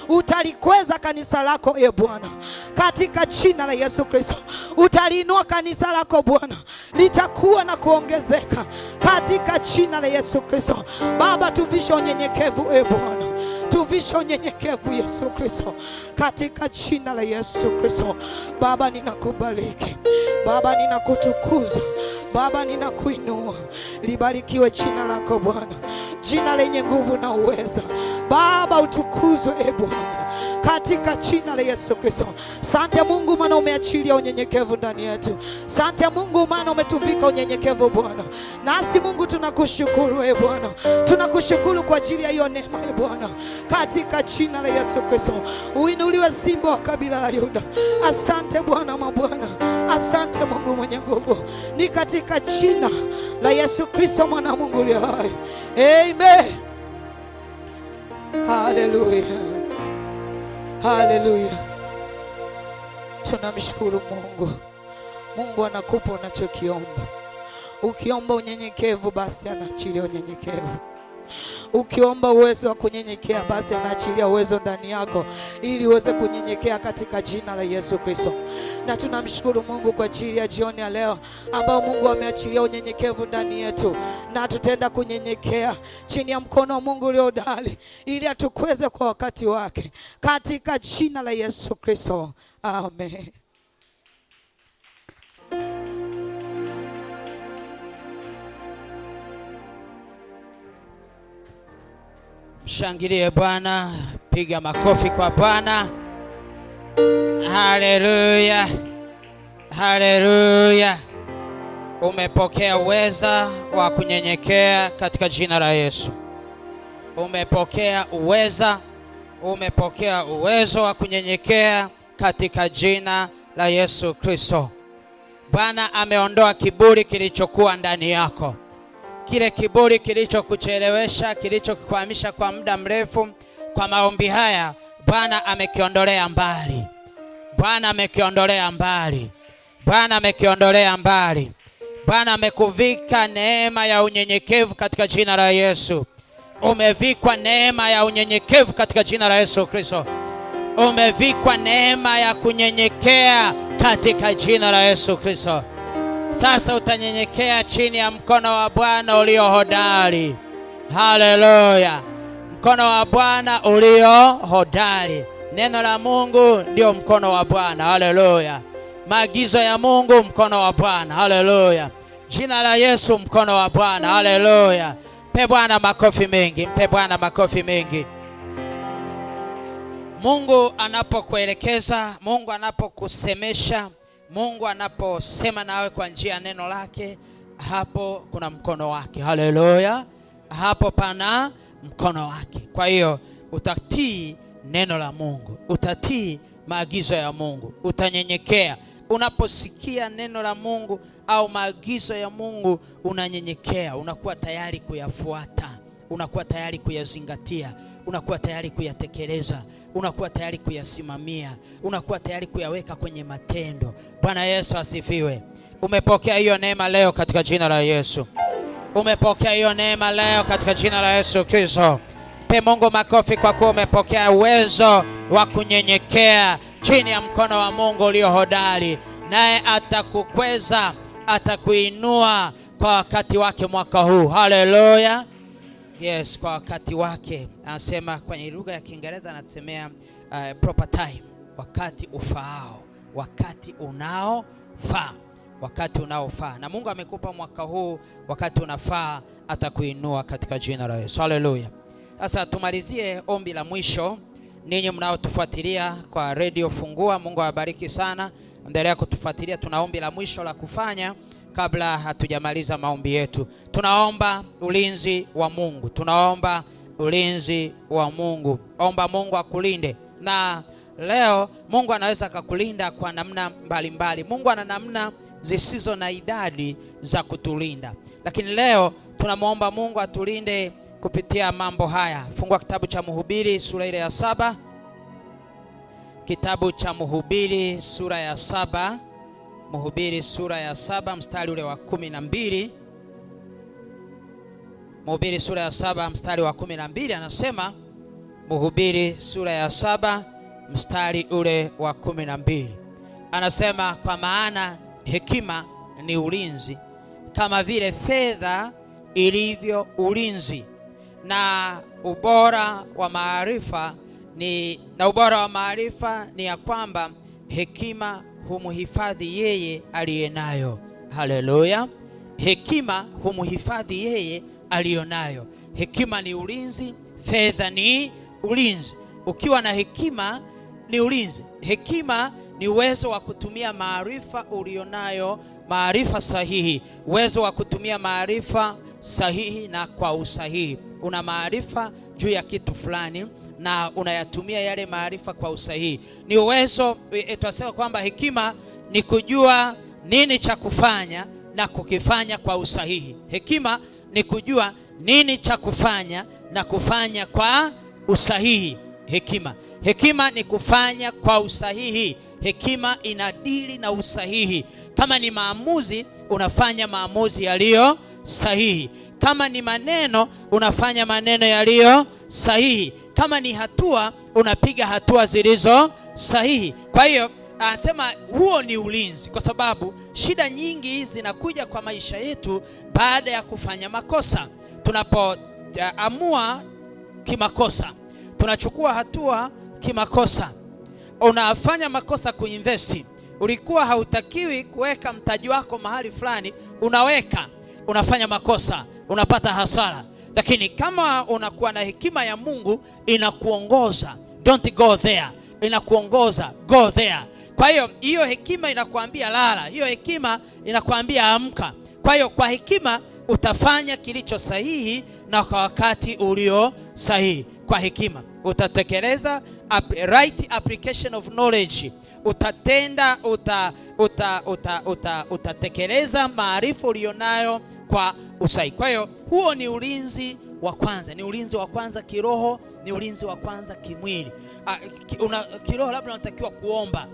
utalikweza kanisa lako Bwana, katika jina la Yesu Kristo. Utaliinua kanisa lako Bwana, litakuwa na kuongezeka katika jina la Yesu Kristo. Baba, tuvishe unyenyekevu Bwana, tuvishe unyenyekevu Yesu Kristo, katika jina la Yesu Kristo. Baba, ninakubariki Baba, ninakutukuza Baba, ninakuinua. Libarikiwe jina lako Bwana, jina lenye nguvu na uweza. Baba, utukuzwe Bwana, katika jina la Yesu Kristo. Sante Mungu maana umeachilia unyenyekevu ndani yetu. Sante Mungu maana umetuvika unyenyekevu Bwana. Nasi Mungu tunakushukuru Bwana, tunakushukuru kwa ajili ya hiyo neema Bwana, katika jina la Yesu Kristo. Uinuliwe Simba wa kabila la Yuda. Asante Bwana mabwana, asante Mungu mwenye nguvu, ni katika jina la Yesu Kristo mwana Mungu aliye hai. Amen. Hallelujah. Hallelujah. Tunamshukuru Mungu. Mungu anakupa unachokiomba. Ukiomba unyenyekevu, basi anaachilia unyenyekevu. Ukiomba uwezo wa kunyenyekea, basi anaachilia uwezo ndani yako ili uweze kunyenyekea katika jina la Yesu Kristo. Na tunamshukuru Mungu kwa ajili ya jioni ya leo ambao Mungu ameachilia unyenyekevu ndani yetu, na tutaenda kunyenyekea chini ya mkono wa Mungu uliohodari ili atukweze kwa wakati wake katika jina la Yesu Kristo. Amen. Mshangilie Bwana, piga makofi kwa Bwana. Haleluya, haleluya. Umepokea uweza wa kunyenyekea katika jina la Yesu. Umepokea uweza, umepokea uwezo wa kunyenyekea katika jina la Yesu Kristo. Bwana ameondoa kiburi kilichokuwa ndani yako. Kile kiburi kilichokuchelewesha, kilichokukwamisha kwa muda mrefu, kwa maombi haya Bwana amekiondolea mbali. Bwana amekiondolea mbali. Bwana amekiondolea mbali. Bwana amekuvika neema ya unyenyekevu katika jina la Yesu. Umevikwa neema ya unyenyekevu katika jina la Yesu Kristo. Umevikwa neema ya kunyenyekea katika jina la Yesu Kristo. Sasa utanyenyekea chini ya mkono wa Bwana ulio hodari. Haleluya. Mkono wa Bwana ulio hodari. Neno la Mungu ndio mkono wa Bwana. Haleluya. Maagizo ya Mungu mkono wa Bwana. Haleluya. Jina la Yesu mkono wa Bwana. Haleluya. Mpe Bwana makofi mengi. Mpe Bwana makofi mengi. Mungu anapokuelekeza, Mungu anapokusemesha, Mungu anaposema nawe kwa njia ya neno lake, hapo kuna mkono wake. Haleluya. Hapo pana mkono wake. Kwa hiyo utatii neno la Mungu, utatii maagizo ya Mungu, utanyenyekea. Unaposikia neno la Mungu au maagizo ya Mungu, unanyenyekea, unakuwa tayari kuyafuata, unakuwa tayari kuyazingatia, unakuwa tayari kuyatekeleza, unakuwa tayari kuyasimamia, unakuwa tayari kuyaweka kwenye matendo. Bwana Yesu asifiwe. Umepokea hiyo neema leo katika jina la Yesu. Umepokea hiyo neema leo katika jina la Yesu Kristo. Pe Mungu makofi kwa kuwa umepokea uwezo wa kunyenyekea chini ya mkono wa Mungu ulio hodari, naye atakukweza, atakuinua kwa wakati wake mwaka huu. Haleluya. Yes, kwa wakati wake. Anasema kwenye lugha ya Kiingereza anasemea proper time, wakati ufaao, wakati unaofaa, wakati unaofaa. Na Mungu amekupa mwaka huu wakati unafaa, atakuinua katika jina la Yesu. Haleluya. Sasa tumalizie ombi la mwisho. Ninyi mnaotufuatilia kwa Radio Fungua, Mungu awabariki sana. Endelea kutufuatilia. Tuna ombi la mwisho la kufanya kabla hatujamaliza maombi yetu. Tunaomba ulinzi wa Mungu. Tunaomba ulinzi wa Mungu. Omba Mungu akulinde. Na leo Mungu anaweza kukulinda kwa namna mbalimbali. Mungu ana namna zisizo na idadi za kutulinda. Lakini leo tunamwomba Mungu atulinde kupitia mambo haya. Fungua kitabu cha Mhubiri sura ile ya 7. Kitabu cha Mhubiri sura ya 7. Mhubiri sura ya 7 mstari ule wa 12. Mhubiri sura ya 7 mstari wa 12 anasema, Mhubiri sura ya 7 mstari ule wa 12 anasema, kwa maana hekima ni ulinzi, kama vile fedha ilivyo ulinzi, na ubora wa maarifa ni ya kwamba hekima humhifadhi yeye aliyenayo. Haleluya. Hekima humhifadhi yeye aliyonayo. Hekima ni ulinzi, fedha ni ulinzi. Ukiwa na hekima ni ulinzi. Hekima ni uwezo wa kutumia maarifa ulionayo, maarifa sahihi, uwezo wa kutumia maarifa sahihi na kwa usahihi. Una maarifa juu ya kitu fulani na unayatumia yale maarifa kwa usahihi. Ni uwezo, tunasema kwamba hekima ni kujua nini cha kufanya na kukifanya kwa usahihi. Hekima ni kujua nini cha kufanya na kufanya kwa usahihi. Hekima ni kufanya kwa usahihi. Hekima inadili na usahihi. Kama ni maamuzi, unafanya maamuzi yaliyo sahihi. Kama ni maneno, unafanya maneno yaliyo sahihi. Kama ni hatua, unapiga hatua zilizo sahihi. Kwa hiyo anasema huo ni ulinzi, kwa sababu shida nyingi zinakuja kwa maisha yetu baada ya kufanya makosa. Tunapoamua kimakosa, tunachukua hatua kimakosa. Unafanya makosa kuinvesti. Ulikuwa hautakiwi kuweka mtaji wako mahali fulani, unaweka, unafanya makosa, unapata hasara. Lakini kama unakuwa na hekima ya Mungu, inakuongoza, don't go there, inakuongoza, go there. Kwa hiyo hiyo hekima inakuambia lala, hiyo hekima inakuambia amka. Kwa hiyo kwa hekima utafanya kilicho sahihi na kwa wakati ulio sahihi. Kwa hekima utatekeleza right application of knowledge. Utatenda, utatekeleza maarifa ulionayo kwa usahihi. Kwa hiyo huo ni ulinzi wa kwanza. Ni ulinzi wa kwanza kiroho, ni ulinzi wa kwanza kimwili. Kiroho labda unatakiwa kuomba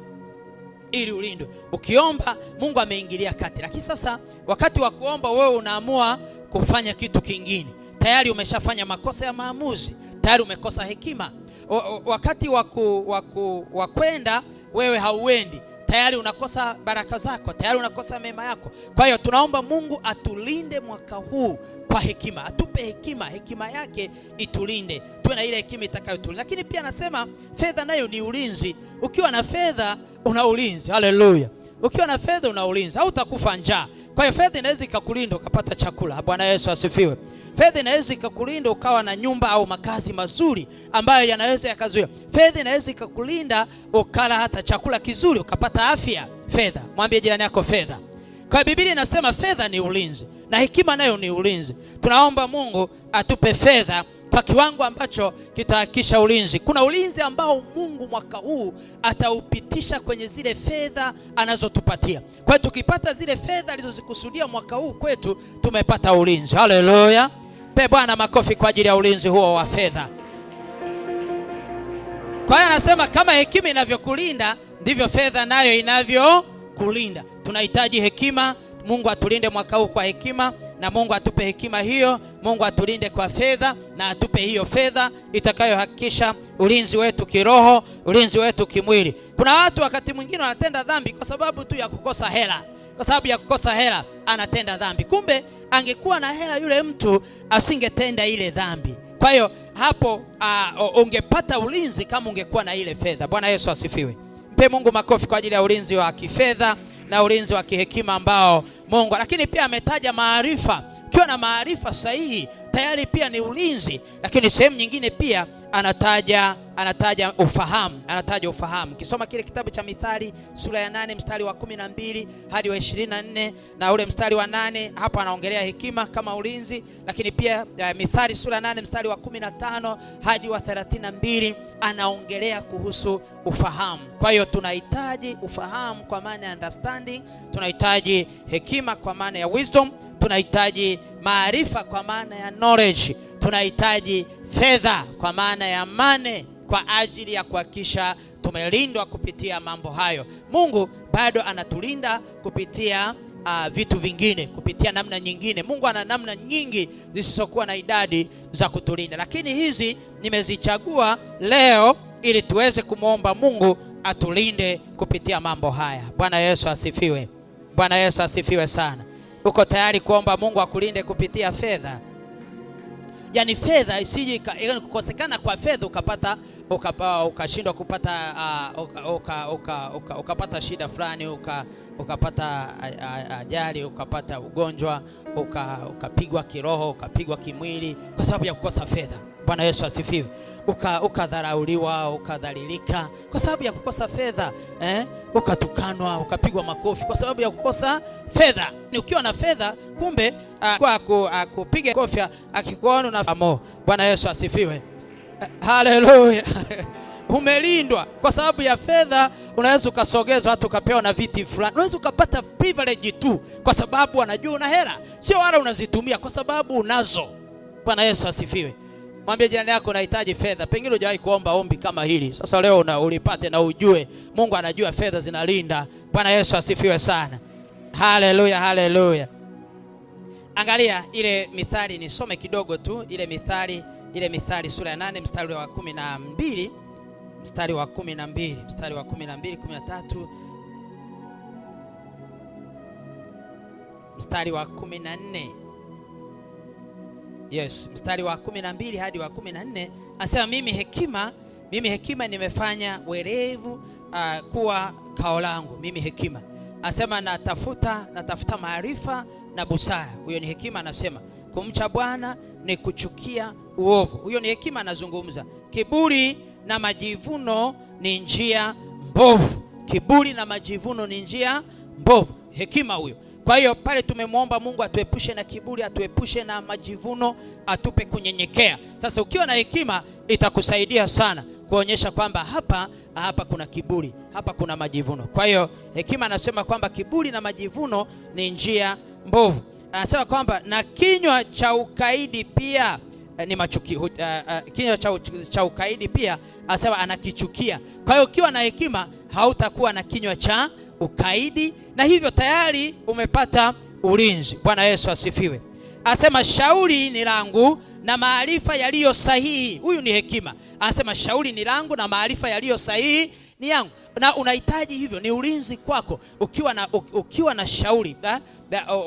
ili ulindwe. Ukiomba Mungu ameingilia kati. Lakini sasa wakati wa kuomba wewe unaamua kufanya kitu kingine, tayari umeshafanya makosa ya maamuzi, tayari umekosa hekima. Wakati wa kwenda wewe hauendi, tayari unakosa baraka zako, tayari unakosa mema yako. Kwa hiyo tunaomba Mungu atulinde mwaka huu kwa hekima, atupe hekima, hekima yake itulinde, tuwe na ile hekima itakayotulinda. Lakini pia anasema fedha nayo ni ulinzi. Ukiwa na fedha una ulinzi. Haleluya. Ukiwa na fedha una ulinzi, hautakufa njaa. Kwa hiyo fedha inaweza ikakulinda ukapata chakula. Bwana Yesu asifiwe. Fedha inaweza ikakulinda ukawa na nyumba au makazi mazuri ambayo yanaweza yakazuia. Fedha inaweza ikakulinda ukala hata chakula kizuri ukapata afya. Fedha, mwambie jirani yako fedha. Kwa Biblia inasema fedha ni ulinzi na hekima nayo ni ulinzi. Tunaomba Mungu atupe fedha kwa kiwango ambacho kitahakikisha ulinzi. Kuna ulinzi ambao Mungu mwaka huu ataupitisha kwenye zile fedha anazotupatia. Kwa hiyo tukipata zile fedha alizozikusudia mwaka huu kwetu, tumepata ulinzi. Haleluya. Pe Bwana makofi kwa ajili ya ulinzi huo wa fedha. Kwa hiyo anasema kama hekima inavyokulinda, ndivyo fedha nayo inavyokulinda. Tunahitaji hekima. Mungu atulinde mwaka huu kwa hekima, na Mungu atupe hekima hiyo. Mungu atulinde kwa fedha, na atupe hiyo fedha itakayohakikisha ulinzi wetu kiroho, ulinzi wetu kimwili. Kuna watu wakati mwingine wanatenda dhambi kwa sababu tu ya kukosa hela. Kwa sababu ya kukosa hela anatenda dhambi. Kumbe angekuwa na hela yule mtu asingetenda ile dhambi. Kwa hiyo hapo ungepata ulinzi kama ungekuwa na ile fedha. Bwana Yesu asifiwe. Mpe Mungu makofi kwa ajili ya ulinzi wa kifedha na ulinzi wa kihekima ambao Mungu. Lakini pia ametaja maarifa. Ukiwa na maarifa sahihi tayari pia ni ulinzi. Lakini sehemu nyingine pia anataja ufahamu. Anataja ufahamu. Kisoma kile kitabu cha Mithali sura ya 8 mstari wa 12 hadi wa 24 na ule mstari wa 8, hapa anaongelea hekima kama ulinzi. Lakini pia Mithali sura ya 8 mstari wa 15 hadi wa 32 anaongelea kuhusu ufahamu. Kwa hiyo tunahitaji ufahamu kwa maana ya understanding, tunahitaji hekima kwa maana ya wisdom, tunahitaji maarifa kwa maana ya knowledge, tunahitaji fedha kwa maana ya money, kwa ajili ya kuhakikisha tumelindwa kupitia mambo hayo. Mungu bado anatulinda kupitia vitu vingine, kupitia namna nyingine. Mungu ana namna nyingi zisizokuwa na idadi za kutulinda, lakini hizi nimezichagua leo ili tuweze kumwomba Mungu atulinde kupitia mambo haya. Bwana Yesu asifiwe. Bwana Yesu asifiwe sana. Uko tayari kuomba Mungu akulinde kupitia fedha? Yaani fedha isije kukosekana kwa fedha ukashindwa kupata ukapata shida fulani, ukapata ajali, ukapata ugonjwa, ukapigwa kiroho, ukapigwa kimwili kwa sababu ya kukosa fedha. Bwana Yesu asifiwe. Ukadharauliwa, ukadhalilika kwa sababu ya kukosa fedha, ukatukanwa, ukapigwa makofi kwa sababu ya kukosa fedha. Ukiwa na fedha, kumbe kwa kupiga kofi akikuona na amo. Bwana Yesu asifiwe. Haleluya. Umelindwa kwa sababu ya fedha. Unaweza ukasogezwa hata ukapewa na viti fulani. Unaweza ukapata privilege tu kwa sababu wanajua una hela, sio wala unazitumia kwa sababu unazo. Bwana Yesu asifiwe. Mwambie jirani yako unahitaji fedha. Pengine hujawahi kuomba ombi kama hili. Sasa leo ulipate na ujue Mungu anajua fedha zinalinda. Bwana Yesu asifiwe sana. Haleluya, haleluya. Angalia ile Mithali, nisome kidogo tu ile Mithali sura ya 8 mstari wa 12, mstari wa 12, mstari wa 12, 13, mstari wa 14. Yes, mstari wa 12 hadi wa 14 anasema mimi hekima nimefanya werevu kuwa kao langu. Mimi hekima anasema natafuta maarifa na busara. Huyo ni hekima. Anasema kumcha Bwana ni kuchukia uovu. Huyo ni hekima anazungumza. Kiburi na majivuno ni njia mbovu. Kiburi na majivuno ni njia mbovu. Hekima huyo. Kwa hiyo pale tumemwomba Mungu atuepushe na kiburi, atuepushe na majivuno, atupe kunyenyekea. Sasa ukiwa na hekima itakusaidia sana kuonyesha kwamba hapa kuna kiburi, hapa kuna majivuno. Kwa hiyo hekima anasema kwamba kiburi na majivuno ni njia mbovu. Anasema kwamba na kinywa cha ukaidi pia ni machukio. Kinywa cha ukaidi pia anasema anakichukia. Kwa hiyo ukiwa na hekima hautakuwa na kinywa cha ukaidi, na hivyo tayari umepata ulinzi. Bwana Yesu asifiwe. Anasema shauri ni langu na maarifa yaliyo sahihi. Huyu ni hekima. Anasema shauri ni langu na maarifa yaliyo sahihi ni yangu. Na unahitaji hivyo, ni ulinzi kwako. Ukiwa na shauri,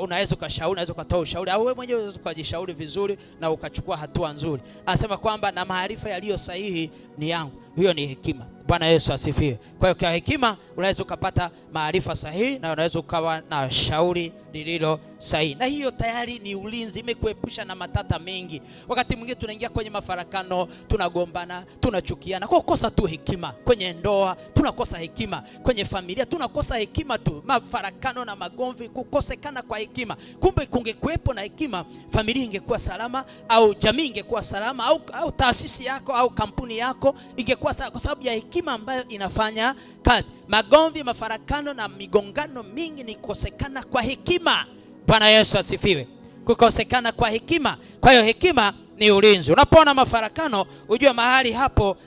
unaweza ukashauri, unaweza ukatoa ushauri, au wewe mwenyewe unaweza ukajishauri vizuri na ukachukua hatua nzuri. Anasema kwamba na maarifa yaliyo sahihi ni yangu. Hiyo ni hekima. Bwana Yesu asifiwe. Kwa hiyo kwa hekima unaweza ukapata maarifa sahihi na unaweza ukawa na shauri lililo sahihi. Na hiyo tayari ni ulinzi, imekuepusha na matata mengi. Wakati mwingine tunaingia kwenye mafarakano, tunagombana, tunachukiana kwa kukosa tu hekima. Kwenye ndoa tunakosa hekima, kwenye familia tunakosa hekima tu. Mafarakano na magomvi, kukosekana kwa hekima. Kumbe kungekuepo na hekima, familia ingekuwa salama, au jamii ingekuwa salama, au taasisi yako au kampuni yako ingekuwa salama, kwa sababu ya hekima ambayo inafanya kazi. Magomvi, mafarakano na migongano mingi ni kukosekana kwa hekima. Bwana Yesu asifiwe. Kukosekana kwa hekima. Kwa hiyo hekima ni ulinzi. Unapoona mafarakano, ujue mahali hapo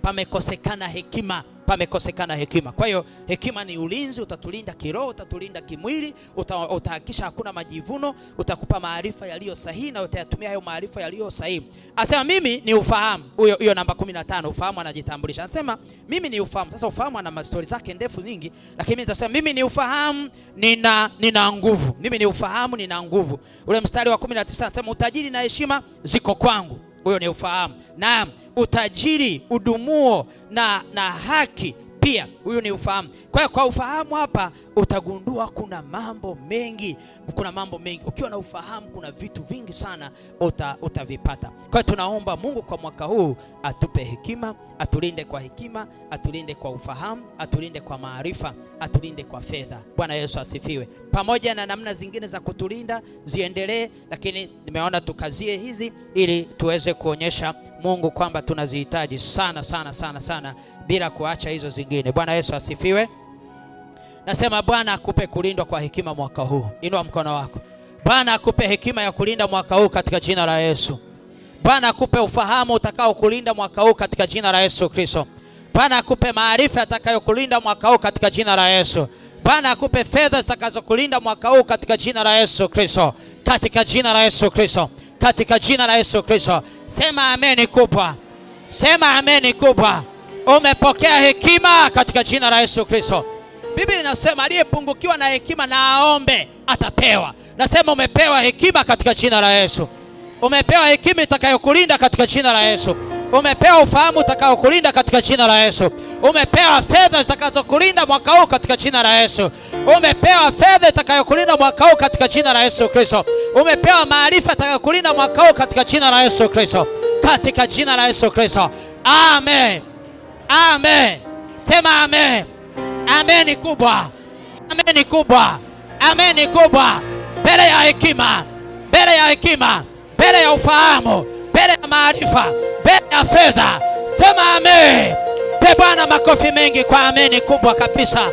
pamekosekana hekima. pamekosekana hekima. Kwa hiyo hekima ni ulinzi, utatulinda kiroho, utatulinda kimwili, utahakikisha hakuna majivuno, utakupa maarifa yaliyo sahihi na utayatumia hayo maarifa yaliyo sahihi. Anasema mimi ni ufahamu. Hiyo namba 15, ufahamu anajitambulisha. Anasema mimi ni ufahamu. Sasa ufahamu ana mastori zake ndefu nyingi, lakini mimi nitasema mimi ni ufahamu, nina nguvu. Mimi ni ufahamu, nina nguvu. Ule mstari wa 19 anasema utajiri na heshima ziko kwangu. Huyo ni ufahamu. Na utajiri, udumuo na haki pia, huyu ni ufahamu. Kwa hiyo kwa ufahamu hapa utagundua kuna mambo mengi. Ukiwa na ufahamu kuna vitu vingi sana utavipata. Kwa hiyo tunaomba Mungu kwa mwaka huu atupe hekima, atulinde kwa hekima, atulinde kwa ufahamu, atulinde kwa maarifa, atulinde kwa fedha. Bwana Yesu asifiwe. Pamoja na namna zingine za kutulinda ziendelee, lakini nimeona tukazie hizi ili tuweze kuonyesha Mungu kwamba tunazihitaji sana sana sana sana, bila kuacha hizo zingine. Bwana Yesu asifiwe. Nasema Bwana akupe kulindwa kwa hekima mwaka huu. Inua mkono wako. Bwana akupe hekima ya kulinda mwaka huu katika jina la Yesu. Bwana akupe ufahamu utakao kulinda mwaka huu katika jina la Yesu Kristo. Bwana akupe maarifa yatakayo kulinda mwaka huu katika jina la Yesu. Bwana akupe fedha zitakazo kulinda mwaka huu katika jina la Yesu Kristo. Katika jina la Yesu Kristo. Katika jina la Yesu Kristo. Sema ameni kubwa. Sema ameni kubwa. Umepokea hekima katika jina la Yesu Kristo. Biblia inasema aliyepungukiwa na hekima na aombe atapewa. Nasema umepewa hekima katika jina la Yesu. Umepewa hekima itakayokulinda katika jina la Yesu. Umepewa ufahamu utakaokulinda katika jina la Yesu. Umepewa fedha zitakazokulinda mwaka huu katika jina la Yesu. Umepewa fedha itakayokulinda mwaka huu katika jina la Yesu Kristo. Umepewa maarifa itakayokulinda mwaka huu katika jina la Yesu Kristo. Katika jina la Yesu Kristo. Amen. Amen. Sema amen. Ameni kubwa. Ameni kubwa. Ameni kubwa. Mbele ya hekima, mbele ya hekima, mbele ya ufahamu, mbele ya maarifa, mbele ya fedha. Sema amen. Pe Bwana makofi mengi kwa ameni kubwa kabisa.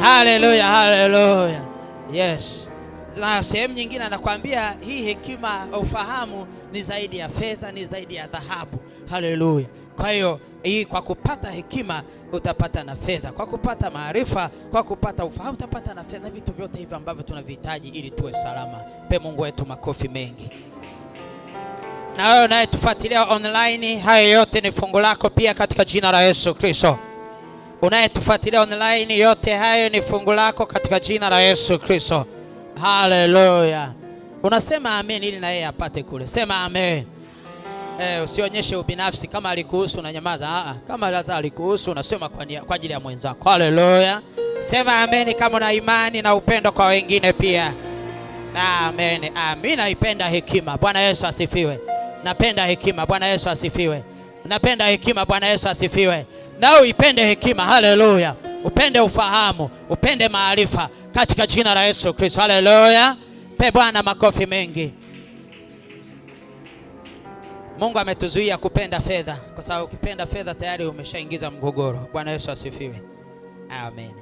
Haleluya, haleluya. Yes. Na sehemu nyingine anakuambia hii hekima, ufahamu ni zaidi ya fedha, ni zaidi ya dhahabu. Haleluya. Kwa hiyo hii, kwa kupata hekima utapata na fedha, kwa kupata maarifa, kwa kupata ufahamu utapata na fedha, vitu vyote hivyo ambavyo tunavihitaji ili tuwe salama. Pe Mungu wetu makofi mengi. Na wewe unayetufuatilia online, haya yote ni fungu lako pia katika jina la Yesu Kristo. Unayetufuatilia online, yote hayo ni fungu lako katika jina la Yesu Kristo. Haleluya. Unasema amen ili na yeye apate kule. Sema amen. Usionyeshe ubinafsi. Kama alikuhusu na nyamaza. Kama hata alikuhusu unasema kwa ajili ya mwenzako. Haleluya. Sema amen kama una imani na upendo kwa wengine pia. Amen. Mimi naipenda hekima. Bwana Yesu asifiwe. Napenda hekima. Bwana Yesu asifiwe. Napenda hekima. Bwana Yesu asifiwe. Na uipende hekima. Haleluya. Upende ufahamu, upende maarifa katika jina la Yesu Kristo. Haleluya. Pe Bwana makofi mengi. Mungu ametuzuia kupenda fedha, kwa sababu ukipenda fedha tayari umeshaingiza mgogoro. Bwana Yesu asifiwe. Amen.